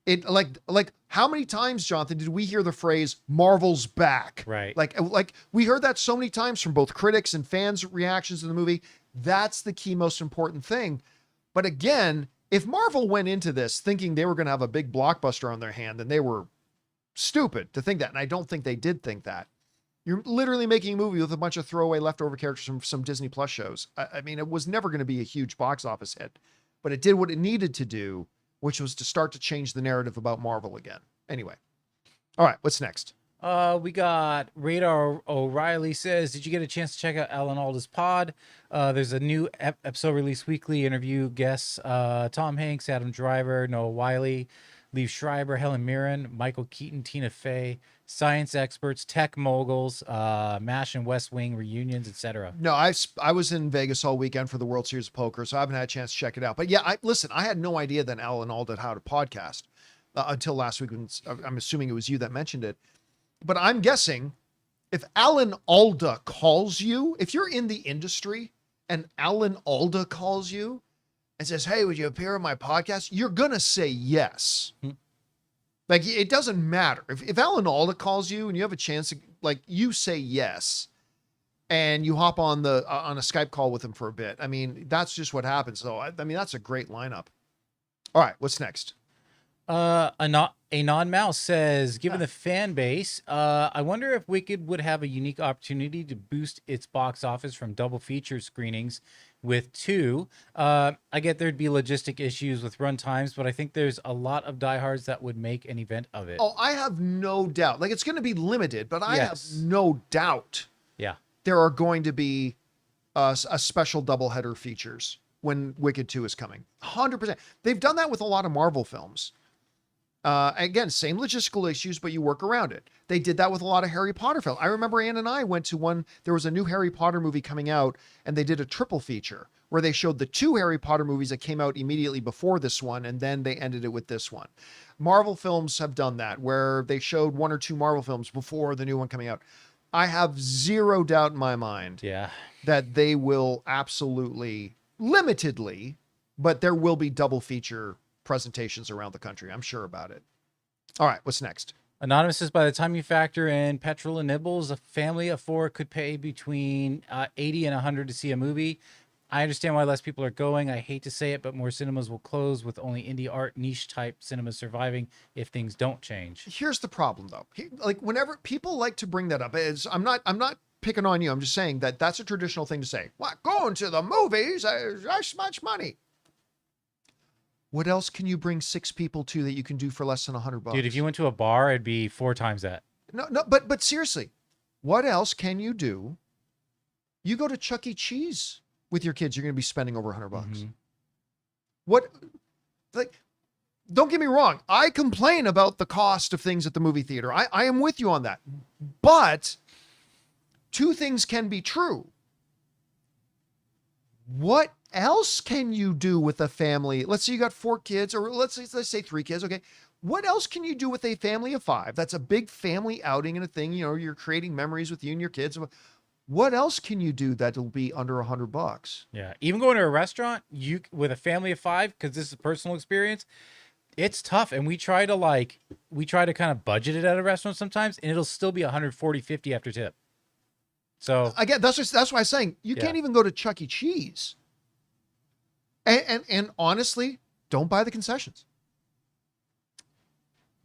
It like how many times, Jonathan, did we hear the phrase Marvel's back? Right. Like we heard that so many times from both critics and fans' reactions to the movie. That's the key, most important thing. But again, if Marvel went into this thinking they were going to have a big blockbuster on their hand, then they were stupid to think that. And I don't think they did think that. You're literally making a movie with a bunch of throwaway leftover characters from some Disney Plus shows. I mean, it was never going to be a huge box office hit, but it did what it needed to do, which was to start to change the narrative about Marvel again. Anyway. All right. What's next? We got Radar O'Reilly says, did you get a chance to check out Alan Alda's pod? There's a new episode released weekly. Interview guests Tom Hanks, Adam Driver, Noah Wiley, Liev Schreiber, Helen Mirren, Michael Keaton, Tina Fey, science experts, tech moguls, MASH and West Wing reunions, etc. No, I was in Vegas all weekend for the World Series of Poker, so I haven't had a chance to check it out. But yeah, I had no idea that Alan Alda had a podcast until last week. When I'm assuming it was you that mentioned it. But I'm guessing if Alan Alda calls you, if you're in the industry and Alan Alda calls you and says, hey, would you appear on my podcast? You're going to say yes. Like, it doesn't matter. If Alan Alda calls you and you have a chance to, like, you say yes and you hop on on a Skype call with him for a bit. I mean, that's just what happens. So, I mean, that's a great lineup. All right, what's next? A non-mouse says, given the fan base, I wonder if Wicked would have a unique opportunity to boost its box office from double feature screenings with 2. I get there'd be logistic issues with run times, but I think there's a lot of diehards that would make an event of it. Oh, I have no doubt. Like, it's going to be limited, but I have no doubt. Yeah. There are going to be a special doubleheader features when Wicked 2 is coming. 100%. They've done that with a lot of Marvel films. Again, same logistical issues, but you work around it. They did that with a lot of Harry Potter films. I remember Ann and I went to one, there was a new Harry Potter movie coming out, and they did a triple feature where they showed the 2 Harry Potter movies that came out immediately before this one, and then they ended it with this one. Marvel films have done that, where they showed 1 or 2 Marvel films before the new one coming out. I have zero doubt in my mind that they will absolutely, limitedly, but there will be double feature presentations around the country. I'm sure about it. All right, what's next? Anonymous says, by the time you factor in petrol and nibbles, a family of 4 could pay between 80 and 100 to see a movie. I understand why less people are going. I hate to say it, but more cinemas will close, with only indie art niche type cinemas surviving if things don't change. Here's the problem, though. Like, whenever people like to bring that up, I'm not picking on you. I'm just saying that that's a traditional thing to say. What, going to the movies? That's much money. What else can you bring 6 people to that you can do for less than $100? Dude, if you went to a bar, it'd be 4 times that. No, but seriously, what else can you do? You go to Chuck E. Cheese with your kids, you're going to be spending over $100. Mm-hmm. What, like, don't get me wrong. I complain about the cost of things at the movie theater. I am with you on that. But 2 things can be true. What else can you do with a family? Let's say you got 4 kids, or let's say 3 kids. Okay. What else can you do with a family of 5? That's a big family outing and a thing. You know, you're creating memories with you and your kids. What else can you do that'll be under $100? Yeah. Even going to a restaurant, with a family of 5, because this is a personal experience, it's tough. And we try to kind of budget it at a restaurant sometimes, and it'll still be 140, 50 after tip. So again, that's why I'm saying you can't even go to Chuck E. Cheese. And honestly, don't buy the concessions.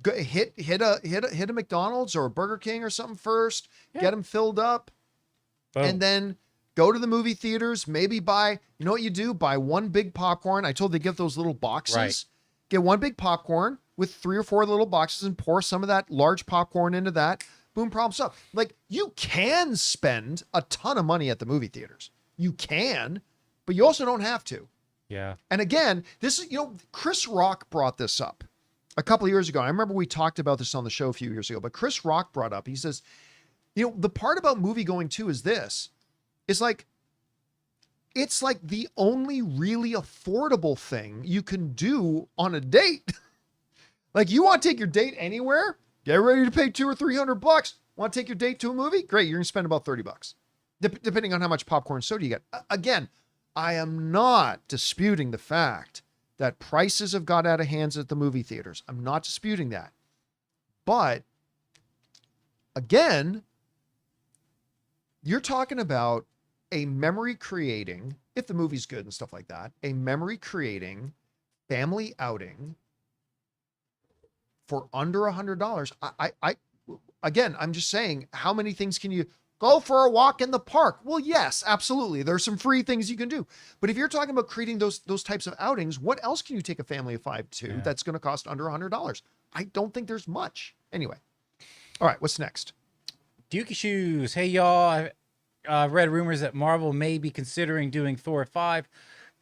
Go, hit a McDonald's or a Burger King or something first. Yeah. Get them filled up, Boom. and then go to the movie theaters. Maybe buy. You know what you do? Buy one big popcorn. I told they give those little boxes. Right. Get one big popcorn with 3 or 4 little boxes and pour some of that large popcorn into that. Boom, problem solved. Like, you can spend a ton of money at the movie theaters. You can, but you also don't have to. Yeah. And again, this is, Chris Rock brought this up a couple of years ago. I remember we talked about this on the show a few years ago, but Chris Rock brought up, he says, the part about movie going too is this, is like, it's like the only really affordable thing you can do on a date. Like, you want to take your date anywhere? Get ready to pay $200 or $300. Want to take your date to a movie? Great. You're going to spend about $30, depending on how much popcorn and soda you get. Again, I am not disputing the fact that prices have got out of hands at the movie theaters. I'm not disputing that. But again, you're talking about a memory creating, if the movie's good and stuff like that, a memory creating family outing for under $100. Again, I'm just saying, how many things can you go for a walk in the park? Well, yes, absolutely. There's some free things you can do. But if you're talking about creating those types of outings, what else can you take a family of 5 to that's going to cost under $100? I don't think there's much. Anyway. All right. What's next? Dookie Shoes. Hey, y'all. I've read rumors that Marvel may be considering doing Thor 5.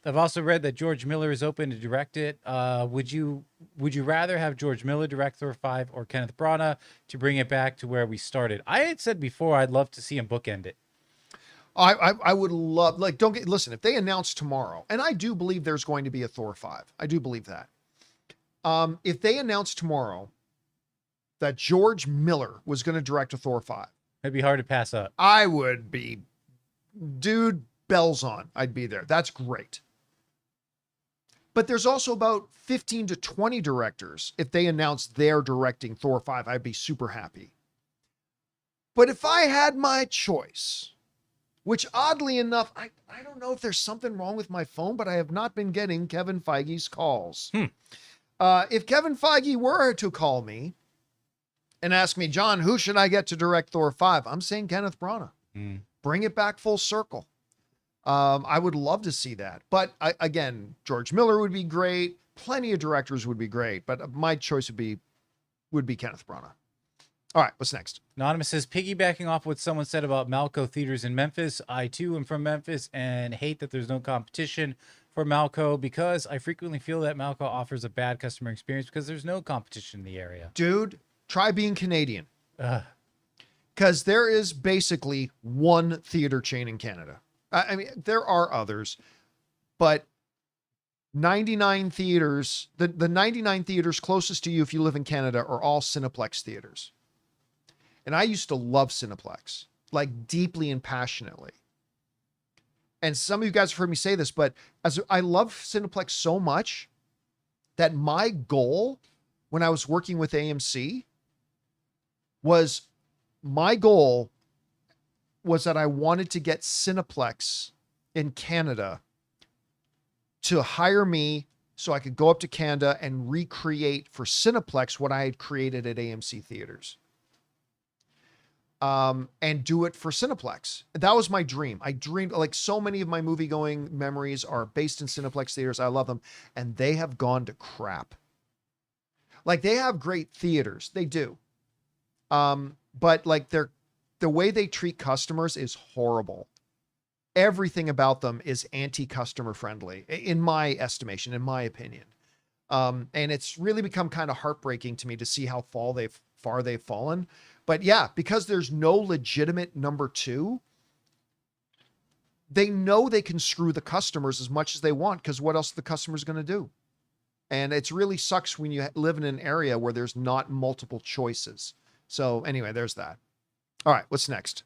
I've also read that George Miller is open to direct it. Would you rather have George Miller direct Thor 5 or Kenneth Branagh to bring it back to where we started? I had said before I'd love to see him bookend it. I would love, like, listen, if they announce tomorrow, and I do believe there's going to be a Thor 5. I do believe that. If they announce tomorrow that George Miller was going to direct a Thor 5, it'd be hard to pass up. I would be, dude, bells on. I'd be there. That's great. But there's also about 15 to 20 directors. If they announce they're directing Thor 5, I'd be super happy. But if I had my choice, which oddly enough, I don't know if there's something wrong with my phone, but I have not been getting Kevin Feige's calls. If Kevin Feige were to call me and ask me, John, who should I get to direct Thor 5? I'm saying Kenneth Branagh. Bring it back full circle. I would love to see that. But again, George Miller would be great. Plenty of directors would be great. But my choice would be Kenneth Branagh. All right, what's next? Anonymous says, piggybacking off what someone said about Malco theaters in Memphis, I too am from Memphis and hate that there's no competition for Malco because I frequently feel that Malco offers a bad customer experience because there's no competition in the area. Dude, try being Canadian. Because there is basically one theater chain in Canada. I mean, there are others, but 99 theaters, the 99 theaters closest to you if you live in Canada are all Cineplex theaters. And I used to love Cineplex, like deeply and passionately. And some of you guys have heard me say this, but as I love Cineplex so much that my goal when I was working with AMC was that I wanted to get Cineplex in Canada to hire me so I could go up to Canada and recreate for Cineplex what I had created at AMC theaters. And do it for Cineplex. That was my dream. I dreamed, like, so many of my movie going memories are based in Cineplex theaters. I love them. And they have gone to crap. Like, they have great theaters. They do. But like the way they treat customers is horrible. Everything about them is anti-customer friendly, in my estimation, in my opinion. And it's really become kind of heartbreaking to me to see how far they've fallen. But yeah, because there's no legitimate number 2, they know they can screw the customers as much as they want, because what else are the customers going to do? And it's really sucks when you live in an area where there's not multiple choices. So anyway, there's that. All right, what's next?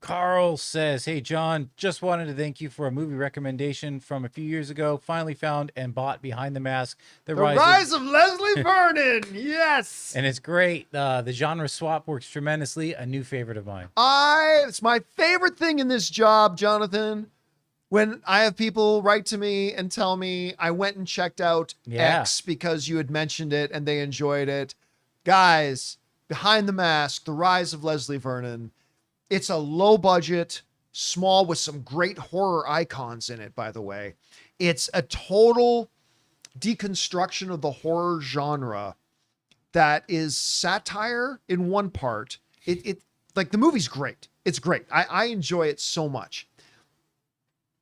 Carl says, hey, John, just wanted to thank you for a movie recommendation from a few years ago. Finally found and bought Behind the Mask. The Rise of Leslie Vernon. Yes. And it's great. The genre swap works tremendously. A new favorite of mine. It's my favorite thing in this job, Jonathan. When I have people write to me and tell me I went and checked out Yeah. X because you had mentioned it and they enjoyed it. Guys, Behind the Mask, The Rise of Leslie Vernon. It's a low budget, small with some great horror icons in it, by the way. It's a total deconstruction of the horror genre that is satire in one part. It like the movie's great. It's great. I enjoy it so much.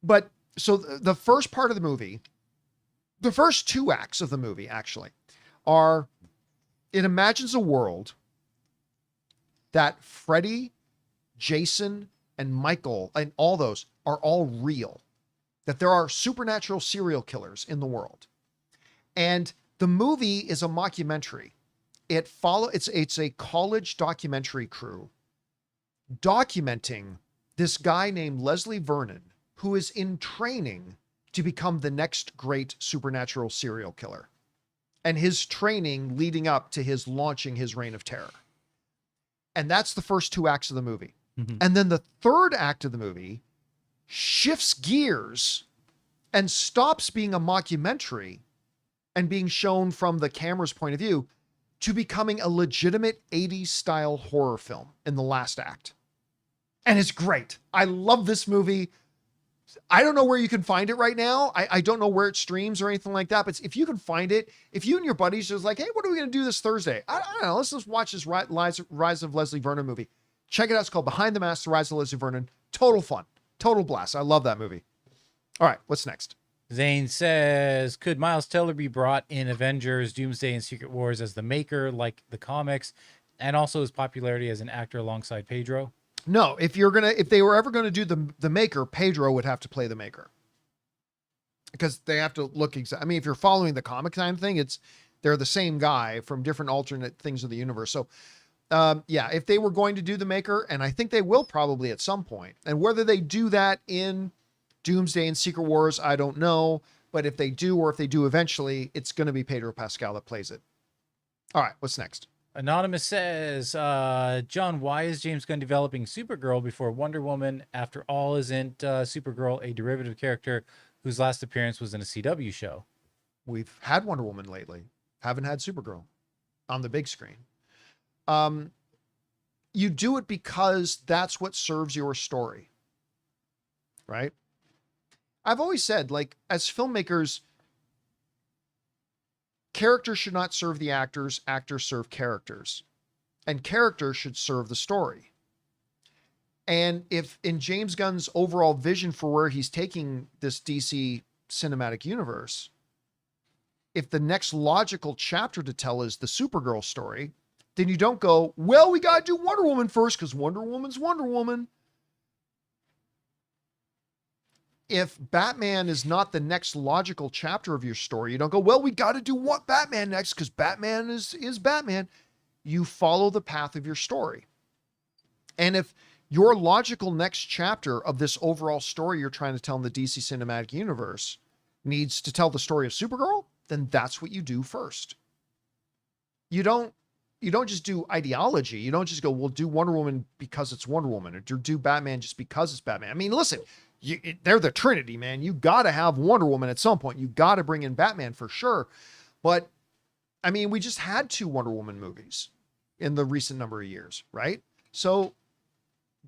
But so the first part of the movie, the first two acts of the movie actually are, it imagines a world that Freddy, Jason, and Michael and all those are all real, that there are supernatural serial killers in the world. And the movie is a mockumentary. It's a college documentary crew documenting this guy named Leslie Vernon, who is in training to become the next great supernatural serial killer, and his training leading up to his launching his reign of terror. And that's the first two acts of the movie. Mm-hmm. And then the third act of the movie shifts gears and stops being a mockumentary and being shown from the camera's point of view to becoming a legitimate 80s style horror film in the last act. And it's great. I love this movie. I don't know where you can find it right now. I don't know where it streams or anything like that, but if you can find it, if you and your buddies just like, hey, what are we going to do this Thursday? I don't know. Let's just watch this Rise of Leslie Vernon movie. Check it out. It's called Behind the Mask, The Rise of Leslie Vernon. Total fun. Total blast. I love that movie. All right. What's next? Zane says, could Miles Teller be brought in Avengers, Doomsday, and Secret Wars as the Maker, like the comics, and also his popularity as an actor alongside Pedro? No, if they were ever going to do the Maker, Pedro would have to play the Maker, because they have to look exact. I mean, if you're following the comic time thing, they're the same guy from different alternate things of the universe. So, yeah, if they were going to do the Maker, and I think they will probably at some point, and whether they do that in Doomsday and Secret Wars, I don't know. But if they do, or if they do eventually, it's going to be Pedro Pascal that plays it. All right, what's next? Anonymous says, John, why is James Gunn developing Supergirl before Wonder Woman? After all, isn't Supergirl a derivative character whose last appearance was in a CW show? We've had Wonder Woman lately. Haven't had Supergirl on the big screen. You do it because that's what serves your story, right? I've always said, like, as filmmakers, characters should not serve the actors, actors serve characters, and characters should serve the story. And if in James Gunn's overall vision for where he's taking this DC cinematic universe, if the next logical chapter to tell is the Supergirl story, then you don't go, well, we got to do Wonder Woman first because Wonder Woman's Wonder Woman. If Batman is not the next logical chapter of your story, you don't go, well, we got to do what Batman next because Batman is Batman. You follow the path of your story. And if your logical next chapter of this overall story you're trying to tell in the DC cinematic universe needs to tell the story of Supergirl, then that's what you do first. You don't just do ideology. You don't just go, we'll do Wonder Woman because it's Wonder Woman, or do Batman just because it's Batman. I mean, listen, they're the Trinity, man. You got to have Wonder Woman at some point. You got to bring in Batman for sure. But I mean, we just had 2 Wonder Woman movies in the recent number of years, right? So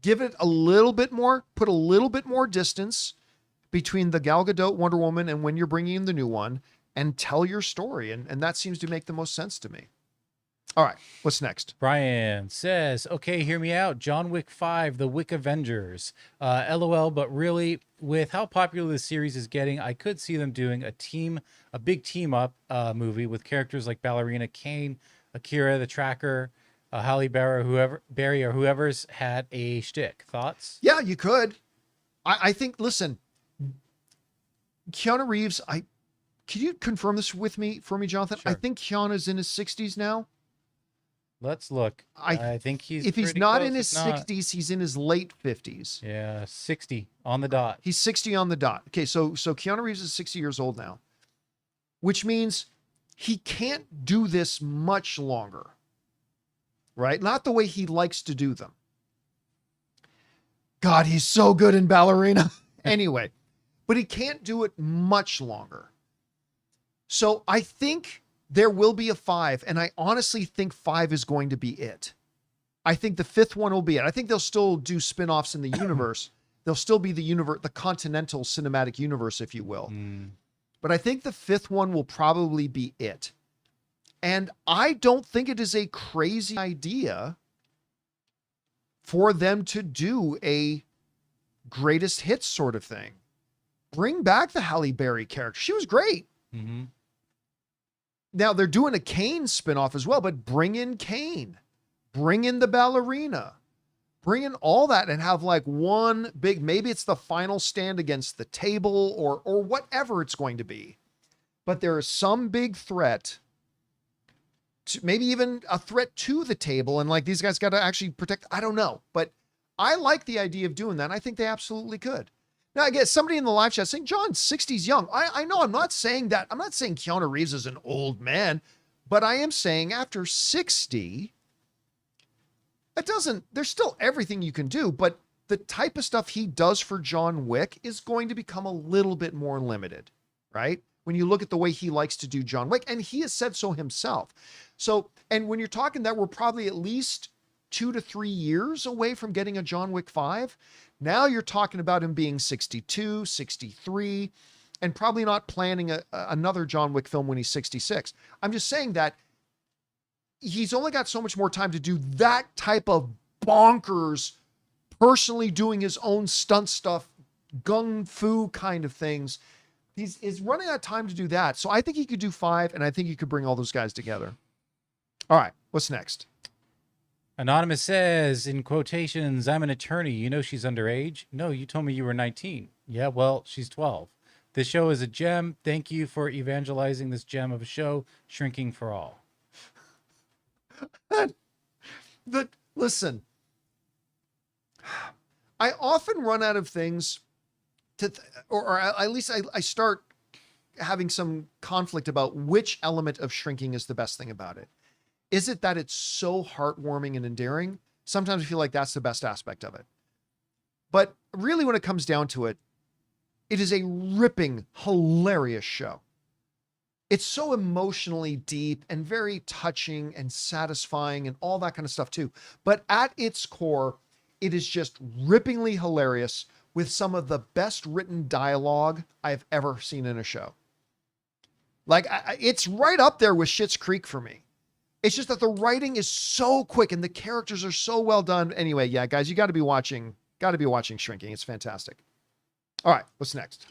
give it a little bit more, put a little bit more distance between the Gal Gadot Wonder Woman and when you're bringing in the new one, and tell your story. And that seems to make the most sense to me. All right, what's next? Brian says, okay, hear me out. John Wick 5, The Wick Avengers. LOL, but really, with how popular the series is getting, I could see them doing a big team up movie with characters like Ballerina, Kane, Akira, the Tracker, Halle Berry, or whoever's had a shtick. Thoughts? Yeah, you could. I think, listen, Keanu Reeves, can you confirm this for me, Jonathan? Sure. I think Keanu's in his 60s now. Let's look. I think if he's not in his 60s, he's in his late 50s. Yeah, 60 on the dot. He's 60 on the dot. Okay, so Keanu Reeves is 60 years old now, which means he can't do this much longer, right? Not the way he likes to do them. God, he's so good in Ballerina. Anyway, but he can't do it much longer. So I think there will be a 5, and I honestly think 5 is going to be it. I think the 5th one will be it. I think they'll still do spin-offs in the universe. They'll still be the continental cinematic universe, if you will. But I think the 5th one will probably be it. And I don't think it is a crazy idea for them to do a greatest hits sort of thing. Bring back the Halle Berry character. She was great. Mm-hmm. Now they're doing a Kane spinoff as well, but bring in Kane, bring in the Ballerina, bring in all that, and have like one big, maybe it's the final stand against the table or whatever it's going to be. But there is some big threat, maybe even a threat to the table. And like, these guys got to actually protect. I don't know, but I like the idea of doing that. I think they absolutely could. Now, I guess somebody in the live chat saying, John, 60's young. I know I'm not saying that. I'm not saying Keanu Reeves is an old man, but I am saying after 60, there's still everything you can do, but the type of stuff he does for John Wick is going to become a little bit more limited, right? When you look at the way he likes to do John Wick, and he has said so himself. So, and when you're talking that we're probably at least 2 to 3 years away from getting a John Wick 5, now you're talking about him being 62, 63, and probably not planning another John Wick film when he's 66. I'm just saying that he's only got so much more time to do that type of bonkers, personally doing his own stunt stuff, gung fu kind of things. He's running out of time to do that. So I think he could do 5, and I think he could bring all those guys together. All right, what's next? Anonymous says, in quotations, I'm an attorney. You know she's underage? No, you told me you were 19. Yeah, well, she's 12. This show is a gem. Thank you for evangelizing this gem of a show, Shrinking for All. But listen, I often run out of things or at least I start having some conflict about which element of Shrinking is the best thing about it. Is it that it's so heartwarming and endearing? Sometimes I feel like that's the best aspect of it. But really, when it comes down to it, it is a ripping, hilarious show. It's so emotionally deep and very touching and satisfying and all that kind of stuff too. But at its core, it is just rippingly hilarious with some of the best written dialogue I've ever seen in a show. Like, it's right up there with Schitt's Creek for me. It's just that the writing is so quick and the characters are so well done. Anyway, yeah, guys, you got to be watching Shrinking. It's fantastic. All right, what's next?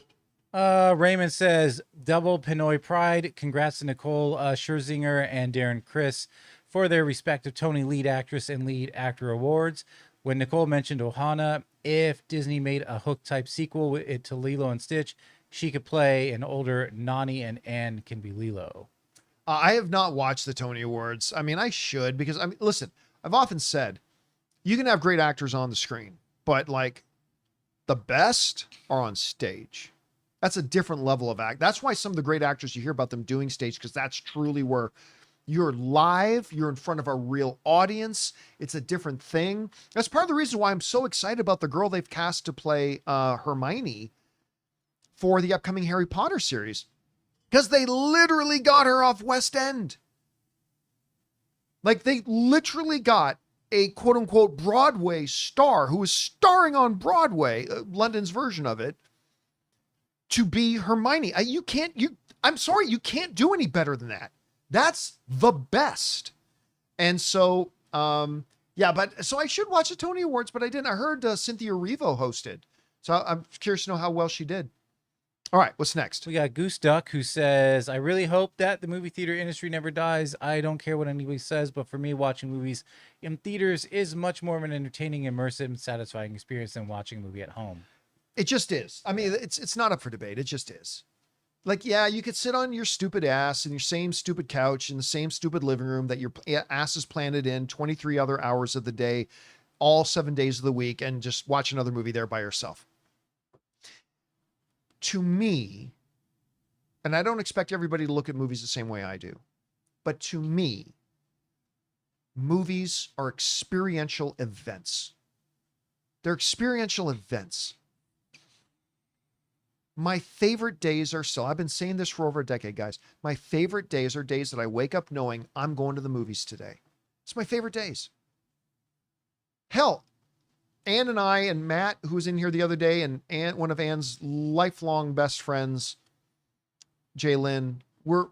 Raymond says, double Pinoy Pride. Congrats to Nicole Scherzinger and Darren Criss for their respective Tony Lead Actress and Lead Actor awards. When Nicole mentioned Ohana, if Disney made a Hook-type sequel with it to Lilo and Stitch, she could play an older Nani and Anne can be Lilo. I have not watched the Tony Awards. I mean, I should, because listen, I've often said you can have great actors on the screen, but like the best are on stage. That's a different level of act. That's why some of the great actors you hear about them doing stage, because that's truly where you're live, you're in front of a real audience. It's a different thing. That's part of the reason why I'm so excited about the girl they've cast to play Hermione for the upcoming Harry Potter series. Because they literally got her off West End. Like, they literally got a quote-unquote Broadway star who was starring on Broadway, London's version of it, to be Hermione. I'm sorry, you can't do any better than that. That's the best. And so, so I should watch the Tony Awards, but I didn't. I heard Cynthia Erivo hosted. So I'm curious to know how well she did. All right, what's next? We got Goose Duck, who says, I really hope that the movie theater industry never dies. I don't care what anybody says, but for me, watching movies in theaters is much more of an entertaining, immersive, and satisfying experience than watching a movie at home. It just is. I mean, it's not up for debate. It just is. Like, yeah, you could sit on your stupid ass in your same stupid couch in the same stupid living room that your ass is planted in 23 other hours of the day, all 7 days of the week, and just watch another movie there by yourself. To me, and I don't expect everybody to look at movies the same way I do, but to me, movies are experiential events. They're experiential events. My favorite days are still, I've been saying this for over a decade, guys. My favorite days are days that I wake up knowing I'm going to the movies today. It's my favorite days. Hell, Ann and I and Matt, who was in here the other day, and one of Ann's lifelong best friends, Jay-Lynn, we're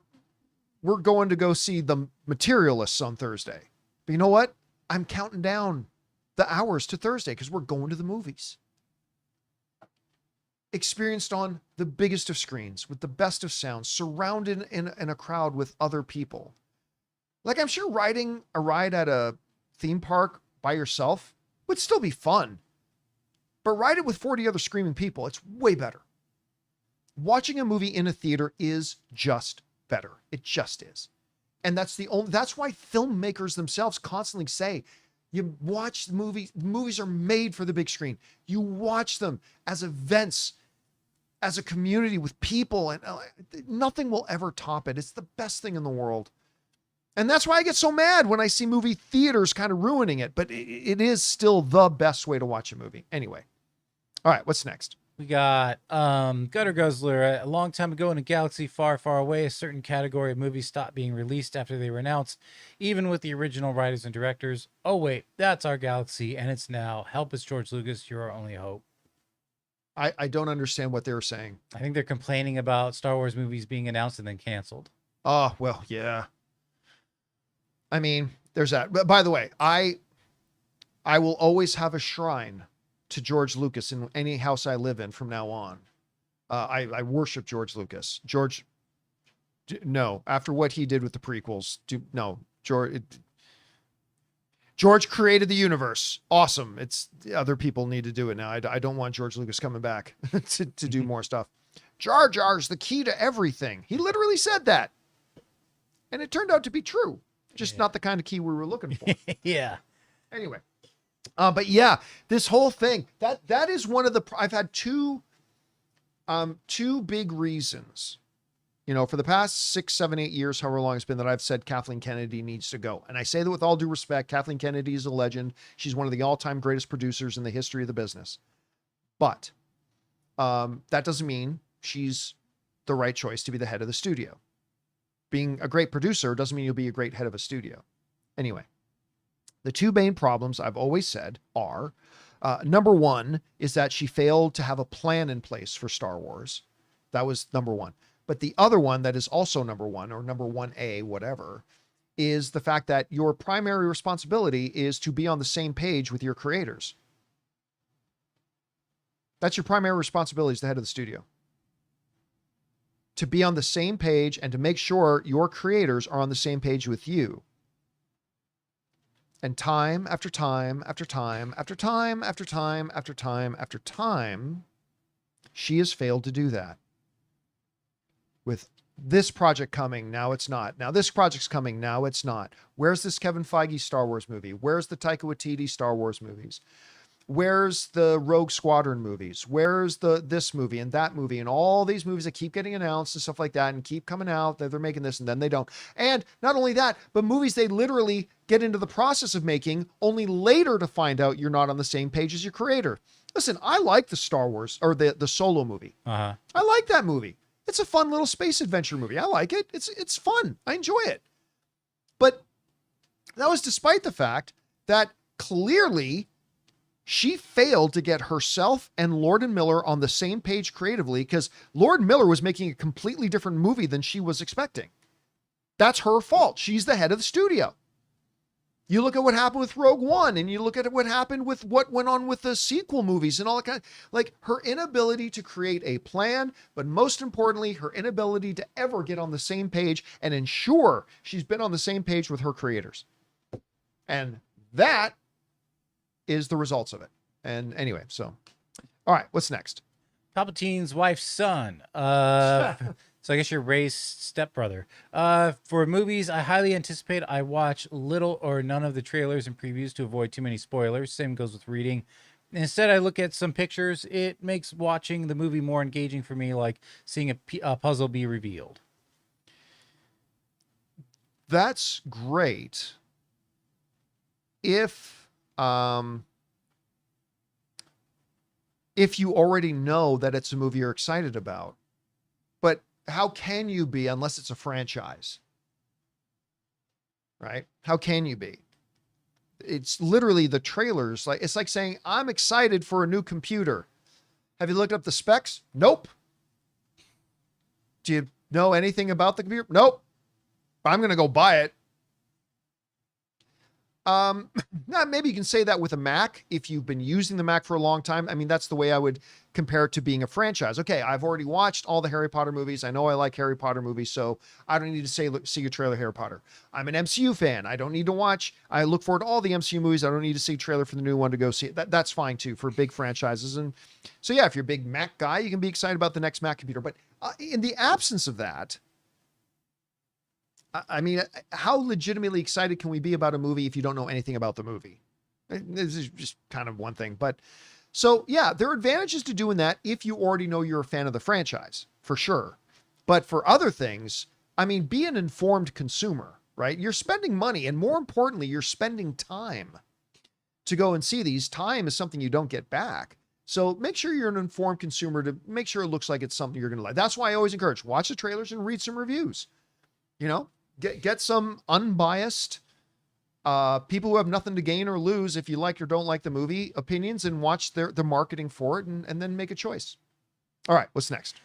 going to go see The Materialists on Thursday. But you know what? I'm counting down the hours to Thursday because we're going to the movies. Experienced on the biggest of screens with the best of sounds, surrounded in a crowd with other people. Like, I'm sure riding a ride at a theme park by yourself would still be fun, but ride it with 40 other screaming people. It's way better. Watching a movie in a theater is just better. It just is. And that's why filmmakers themselves constantly say, you watch the movies are made for the big screen. You watch them as events, as a community with people, and nothing will ever top it. It's the best thing in the world. And that's why I get so mad when I see movie theaters kind of ruining it, but it is still the best way to watch a movie. Anyway. All right, what's next? We got Gutter Guzzler. A long time ago in a galaxy far, far away, a certain category of movies stopped being released after they were announced, even with the original writers and directors. Oh, wait, that's our galaxy, and it's now. Help us, George Lucas. You're our only hope. I don't understand what they were saying. I think they're complaining about Star Wars movies being announced and then canceled. Oh, well, yeah. I mean, there's that. But by the way, I will always have a shrine to George Lucas in any house I live in from now on. I worship George Lucas. No, after what he did with the prequels, George created the universe. Awesome. It's other people need to do it now. I don't want George Lucas coming back to do more stuff. Jar Jar's the key to everything. He literally said that. And it turned out to be true. Just not the kind of key we were looking for. Yeah. Anyway. But yeah, this whole thing, that is one of the, I've had two big reasons, for the past 6, 7, 8 years, however long it's been, that I've said Kathleen Kennedy needs to go. And I say that with all due respect. Kathleen Kennedy is a legend. She's one of the all-time greatest producers in the history of the business. But that doesn't mean she's the right choice to be the head of the studio. Being a great producer doesn't mean you'll be a great head of a studio. Anyway, the two main problems I've always said are, number one is that she failed to have a plan in place for Star Wars. That was number one. But the other one that is also number one, or number 1A, whatever, is the fact that your primary responsibility is to be on the same page with your creators. That's your primary responsibility as the head of the studio. To be on the same page and to make sure your creators are on the same page with you. And time after time after time after time after time after time after time, she has failed to do that. With this project coming, now it's not. Now this project's coming, now it's not. Where's this Kevin Feige Star Wars movie? Where's the Taika Waititi Star Wars movies? Where's the Rogue Squadron movies? Where's this movie and that movie and all these movies that keep getting announced and stuff like that and keep coming out that they're making this and then they don't. And not only that, but movies they literally get into the process of making only later to find out you're not on the same page as your creator. Listen, I like the Star Wars or the Solo movie. I like that movie. It's a fun little space adventure movie. I like it. It's fun. I enjoy it. But that was despite the fact that clearly she failed to get herself and Lord and Miller on the same page creatively because Lord and Miller was making a completely different movie than she was expecting. That's her fault. She's the head of the studio. You look at what happened with Rogue One and you look at what happened with what went on with the sequel movies and all that kind of, like her inability to create a plan, but most importantly, her inability to ever get on the same page and ensure she's been on the same page with her creators. And that is the results of it. And anyway, so, all right, what's next? Palpatine's wife's son. So I guess you're Rey's stepbrother. For movies, I highly anticipate I watch little or none of the trailers and previews to avoid too many spoilers. Same goes with reading. Instead, I look at some pictures. It makes watching the movie more engaging for me, like seeing a puzzle be revealed. That's great. If if you already know that it's a movie you're excited about. But how can you be unless it's a franchise? Right? How can you be? It's literally the trailers. Like, it's like saying, I'm excited for a new computer. Have you looked up the specs? Nope. Do you know anything about the computer? Nope. I'm going to go buy it. Now maybe you can say that with a Mac if you've been using the Mac for a long time. I mean, that's the way I would compare it to being a franchise. Okay, I've already watched all the Harry Potter movies. I know I like Harry Potter movies, so I don't need to see a trailer Harry Potter. I'm an MCU fan. I don't need to watch. I look forward to all the MCU movies. I don't need to see a trailer for the new one to go see it. That's fine too for big franchises. And so yeah, if you're a big Mac guy, you can be excited about the next Mac computer. But in the absence of that, I mean, how legitimately excited can we be about a movie if you don't know anything about the movie? This is just kind of one thing. But so, yeah, there are advantages to doing that if you already know you're a fan of the franchise, for sure. But for other things, I mean, be an informed consumer, right? You're spending money, and more importantly, you're spending time to go and see these. Time is something you don't get back. So make sure you're an informed consumer to make sure it looks like it's something you're going to like. That's why I always encourage, watch the trailers and read some reviews. You know, get some unbiased people who have nothing to gain or lose if you like or don't like the movie opinions, and watch their marketing for it, and then make a choice. All right, what's next?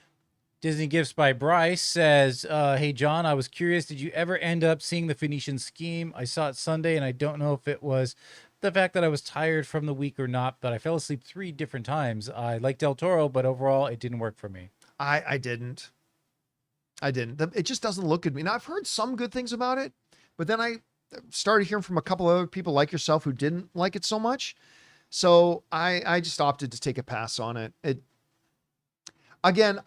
Disney Gifts by Bryce says, hey, John, I was curious, did you ever end up seeing the Phoenician Scheme? I saw it Sunday, and I don't know if it was the fact that I was tired from the week or not, but I fell asleep 3 different times. I like Del Toro, but overall, it didn't work for me. I didn't. It just doesn't look good to me. Now, I've heard some good things about it, but then I started hearing from a couple other people like yourself who didn't like it so much. So I just opted to take a pass on it. Again,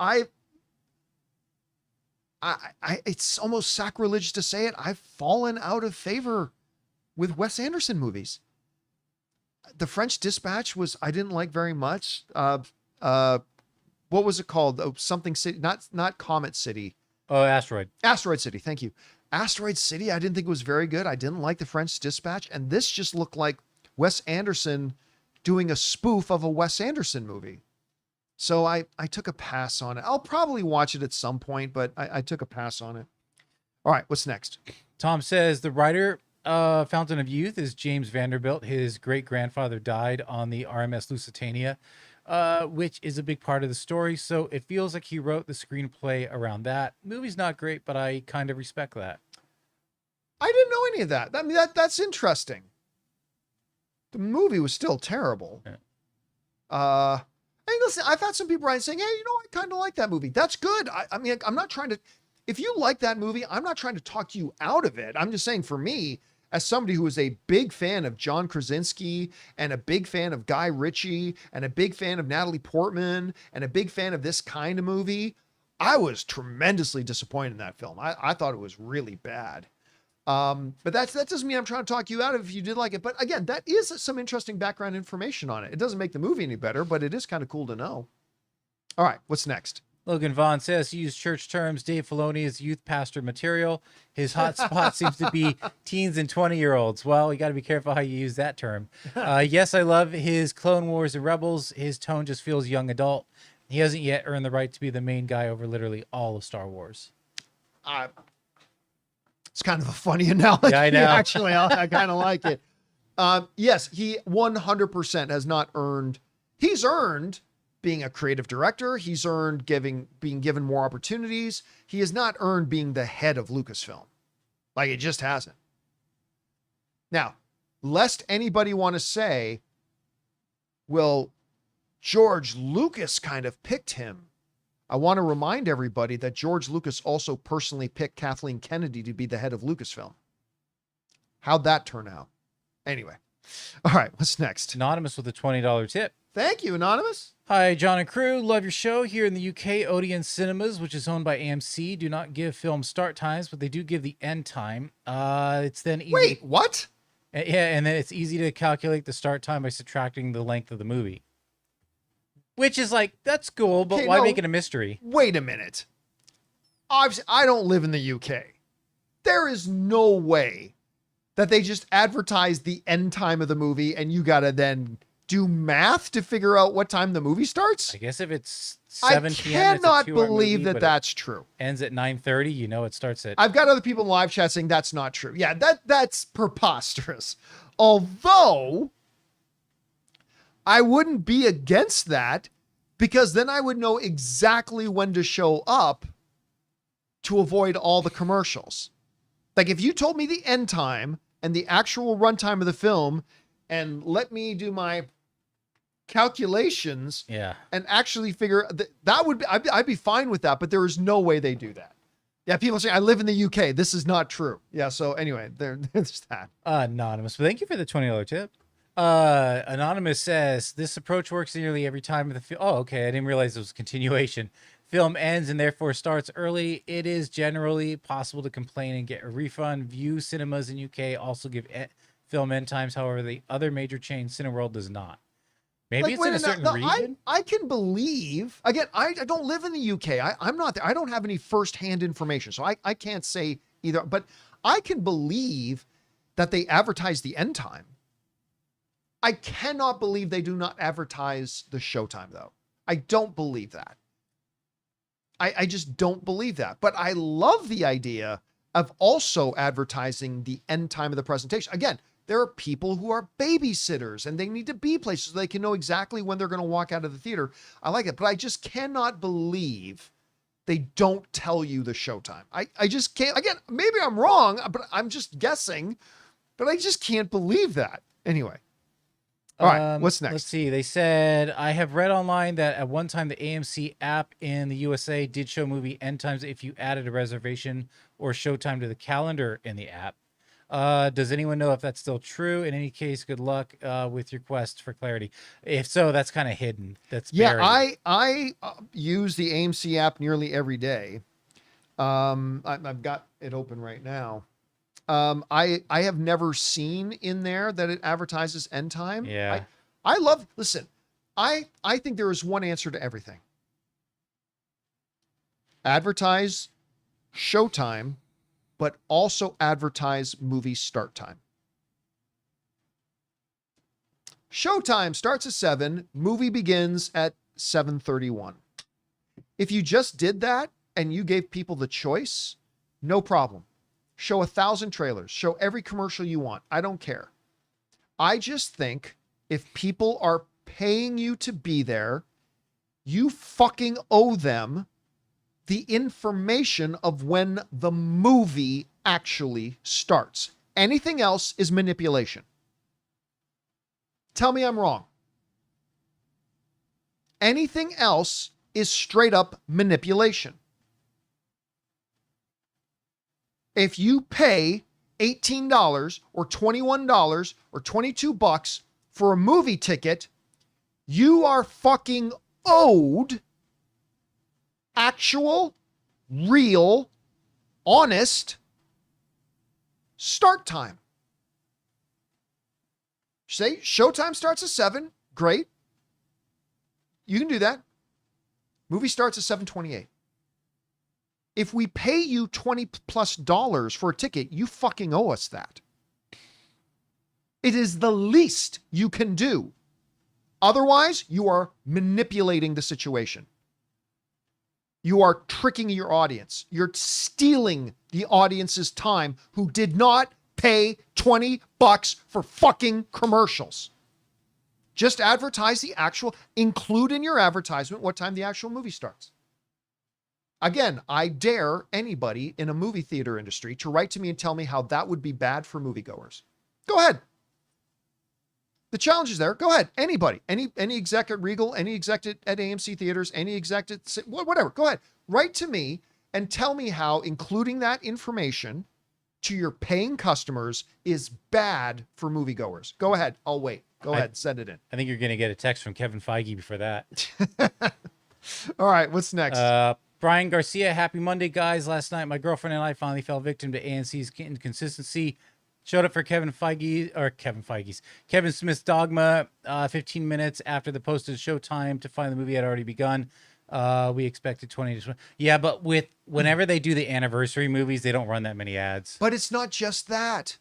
it's almost sacrilegious to say it. I've fallen out of favor with Wes Anderson movies. The French Dispatch I didn't like very much. What was it called? Oh, something city, not Comet City. Oh, Asteroid City. Thank you. Asteroid City. I didn't think it was very good. I didn't like the French Dispatch. And this just looked like Wes Anderson doing a spoof of a Wes Anderson movie. So I took a pass on it. I'll probably watch it at some point, but I took a pass on it. All right, what's next? Tom says the writer Fountain of Youth is James Vanderbilt. His great-grandfather died on the RMS Lusitania, which is a big part of the story. So it feels like he wrote the screenplay around that. Movie's not great, but I kind of respect that. I didn't know any of that. I mean, that's interesting. The movie was still terrible. Yeah. Hey, listen, I've had some people write saying, hey, I kind of like that movie. That's good. I mean, I'm not trying to, if you like that movie, I'm not trying to talk you out of it. I'm just saying, for me, as somebody who is a big fan of John Krasinski and a big fan of Guy Ritchie and a big fan of Natalie Portman and a big fan of this kind of movie, I was tremendously disappointed in that film. I thought it was really bad. But that doesn't mean I'm trying to talk you out of if you did like it. But again, that is some interesting background information on it. It doesn't make the movie any better, but it is kind of cool to know. All right, what's next? Logan Vaughn says he used church terms. Dave Filoni is youth pastor material. His hot spot seems to be teens and 20-year-olds. Well, you got to be careful how you use that term. Yes, I love his Clone Wars and Rebels. His tone just feels young adult. He hasn't yet earned the right to be the main guy over literally all of Star Wars. It's kind of a funny analogy. Yeah, I know. Actually, I kind of like it. Yes, he 100% has not earned. He's earned being a creative director. He's earned being given more opportunities. He has not earned being the head of Lucasfilm. Like, it just hasn't. Now, lest anybody want to say, well, George Lucas kind of picked him. I want to remind everybody that George Lucas also personally picked Kathleen Kennedy to be the head of Lucasfilm. How'd that turn out? Anyway. All right, what's next? Anonymous with a $20 tip. Thank you, Anonymous. Hi, John and crew. Love your show. Here in the UK, Odeon Cinemas, which is owned by AMC, do not give film start times, but they do give the end time. It's then easy. Wait, what? Yeah, and then it's easy to calculate the start time by subtracting the length of the movie. Which is like, that's cool, but why make it a mystery? Wait a minute. Obviously, I don't live in the UK. There is no way that they just advertise the end time of the movie and you got to then do math to figure out what time the movie starts? I guess if it's I 7 p.m., it's a cannot 2-hour believe movie, that but that's true. it ends at 9:30. You know, it starts at. I've got other people in live chat saying that's not true. Yeah, that's preposterous. Although I wouldn't be against that, because then I would know exactly when to show up to avoid all the commercials. Like if you told me the end time and the actual runtime of the film and let me do my calculations and actually figure that would be, I'd be fine with that, but there is no way they do that. Yeah, people say I live in the UK. This is not true. Yeah, so anyway, there's that. Anonymous, but thank you for the $20 tip. Anonymous says this approach works nearly every time of the film. Oh, okay. I didn't realize it was a continuation. Film ends and therefore starts early. It is generally possible to complain and get a refund. View cinemas in UK also give film end times. However, the other major chain, Cineworld, does not. Maybe it's in a certain region. I can believe, again, I don't live in the UK. I'm not there. I don't have any firsthand information. So I can't say either, but I can believe that they advertise the end time. I cannot believe they do not advertise the showtime, though. I don't believe that. I just don't believe that. But I love the idea of also advertising the end time of the presentation. Again, there are people who are babysitters and they need to be places so they can know exactly when they're going to walk out of the theater. I like it, but I just cannot believe they don't tell you the showtime. I just can't. Again, maybe I'm wrong, but I'm just guessing, but I just can't believe that. Anyway. All right, what's next? Let's see. They said, I have read online that at one time the AMC app in the USA did show movie end times if you added a reservation or showtime to the calendar in the app. Does anyone know if that's still true? In any case, good luck with your quest for clarity. If so, that's kind of hidden. That's buried. I use the AMC app nearly every day. I've got it open right now. I have never seen in there that it advertises end time. Yeah. Listen, I think there is one answer to everything. Advertise showtime, but also advertise movie start time. Showtime starts at 7, movie begins at 7:31. If you just did that and you gave people the choice, no problem. Show 1,000 trailers, show every commercial you want. I don't care. I just think if people are paying you to be there, you fucking owe them the information of when the movie actually starts. Anything else is manipulation. Tell me I'm wrong. Anything else is straight up manipulation. If you pay $18 or $21 or $22 for a movie ticket, you are fucking owed actual, real, honest start time. Say showtime starts at 7, great. You can do that. Movie starts at 7:28. If we pay you $20+ for a ticket, you fucking owe us that. It is the least you can do. Otherwise, you are manipulating the situation. You are tricking your audience. You're stealing the audience's time who did not pay $20 for fucking commercials. Just advertise the actual, include in your advertisement what time the actual movie starts. Again, I dare anybody in a movie theater industry to write to me and tell me how that would be bad for moviegoers. Go ahead. The challenge is there. Go ahead. Anybody, any exec at Regal, any exec at AMC theaters, any exec at whatever. Go ahead. Write to me and tell me how including that information to your paying customers is bad for moviegoers. Go ahead. I'll wait. Go ahead. Send it in. I think you're going to get a text from Kevin Feige before that. All right. What's next? Brian Garcia, happy Monday, guys. Last night, my girlfriend and I finally fell victim to AMC's inconsistency. Showed up for Kevin Smith's Dogma 15 minutes after the posted showtime to find the movie had already begun. We expected 20 to 20. Yeah, but whenever they do the anniversary movies, they don't run that many ads. But it's not just that.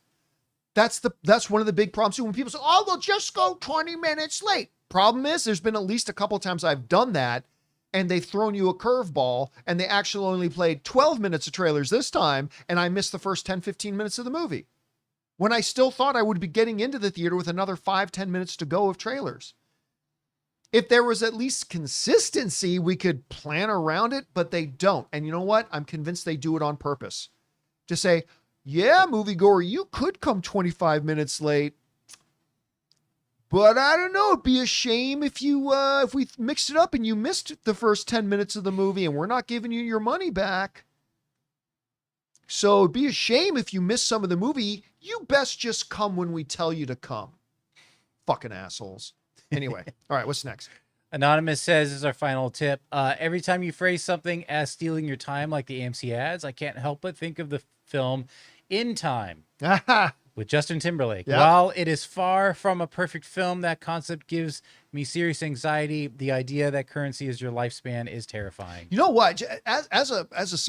That's one of the big problems too. When people say, oh, well, just go 20 minutes late. Problem is, there's been at least a couple of times I've done that and they've thrown you a curveball and they actually only played 12 minutes of trailers this time. And I missed the first 10, 15 minutes of the movie when I still thought I would be getting into the theater with another 5, 10 minutes to go of trailers. If there was at least consistency, we could plan around it, but they don't. And you know what? I'm convinced they do it on purpose to say, yeah, moviegoer, you could come 25 minutes late, but I don't know. It'd be a shame if we mixed it up and you missed the first 10 minutes of the movie and we're not giving you your money back. So it'd be a shame if you miss some of the movie. You best just come when we tell you to come. Fucking assholes. Anyway, all right, what's next? Anonymous says, this is our final tip. Every time you phrase something as stealing your time, like the AMC ads, I can't help but think of the film In Time with Justin Timberlake. Yep. While it is far from a perfect film, that concept gives me serious anxiety. The idea that currency is your lifespan is terrifying. You know what?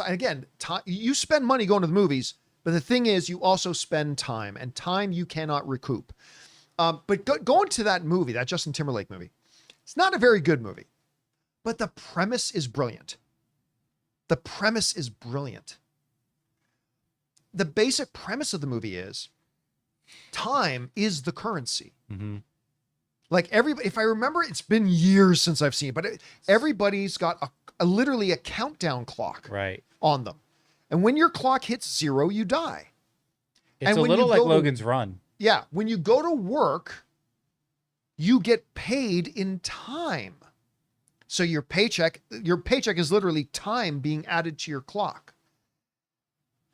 Again, time, you spend money going to the movies, but the thing is, you also spend time, and time you cannot recoup. But going to that movie, that Justin Timberlake movie, it's not a very good movie, but the premise is brilliant. The premise is brilliant. The basic premise of the movie is time is the currency. Mm-hmm. Like everybody, if I remember, it's been years since I've seen it, but everybody's got literally a countdown clock Right. on them. And when your clock hits 0, you die. It's And a when little you like go to- Logan's Run. Yeah. When you go to work, you get paid in time. So your paycheck is literally time being added to your clock.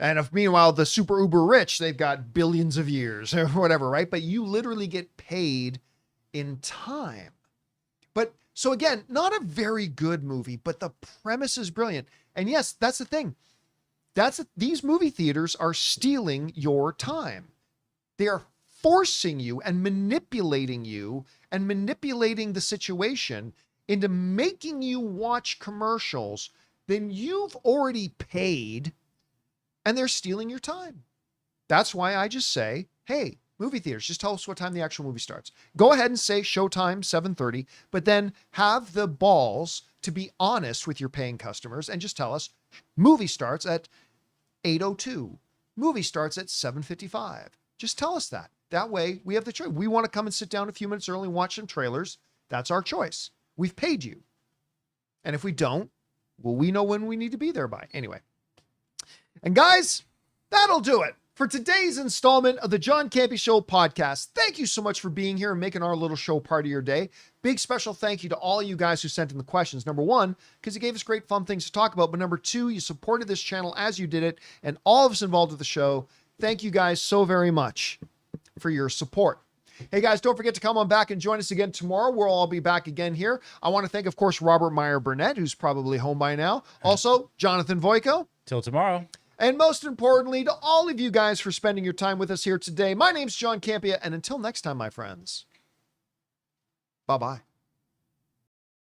And if meanwhile, the super uber rich, they've got billions of years or whatever, right? But you literally get paid in time. But so again, not a very good movie, but the premise is brilliant. And yes, that's the thing. These movie theaters are stealing your time. They are forcing you and manipulating the situation into making you watch commercials. Then you've already paid and they're stealing your time. That's why I just say, hey, movie theaters, just tell us what time the actual movie starts. Go ahead and say showtime 7:30, but then have the balls to be honest with your paying customers and just tell us movie starts at 8:02. Movie starts at 7:55. Just tell us that. That way we have the choice. We want to come and sit down a few minutes early and watch some trailers. That's our choice. We've paid you. And if we don't, well, we know when we need to be there by. Anyway. And guys, that'll do it for today's installment of the John Campea Show podcast. Thank you so much for being here and making our little show part of your day. Big special thank you to all you guys who sent in the questions. Number one, because you gave us great fun things to talk about. But number two, you supported this channel as you did it. And all of us involved with the show, thank you guys so very much for your support. Hey guys, don't forget to come on back and join us again tomorrow. We'll all be back again here. I want to thank, of course, Robert Meyer Burnett, who's probably home by now. Also, Jonathan Voico. Till tomorrow. And most importantly, to all of you guys for spending your time with us here today. My name's John Campea, and until next time, my friends, bye-bye.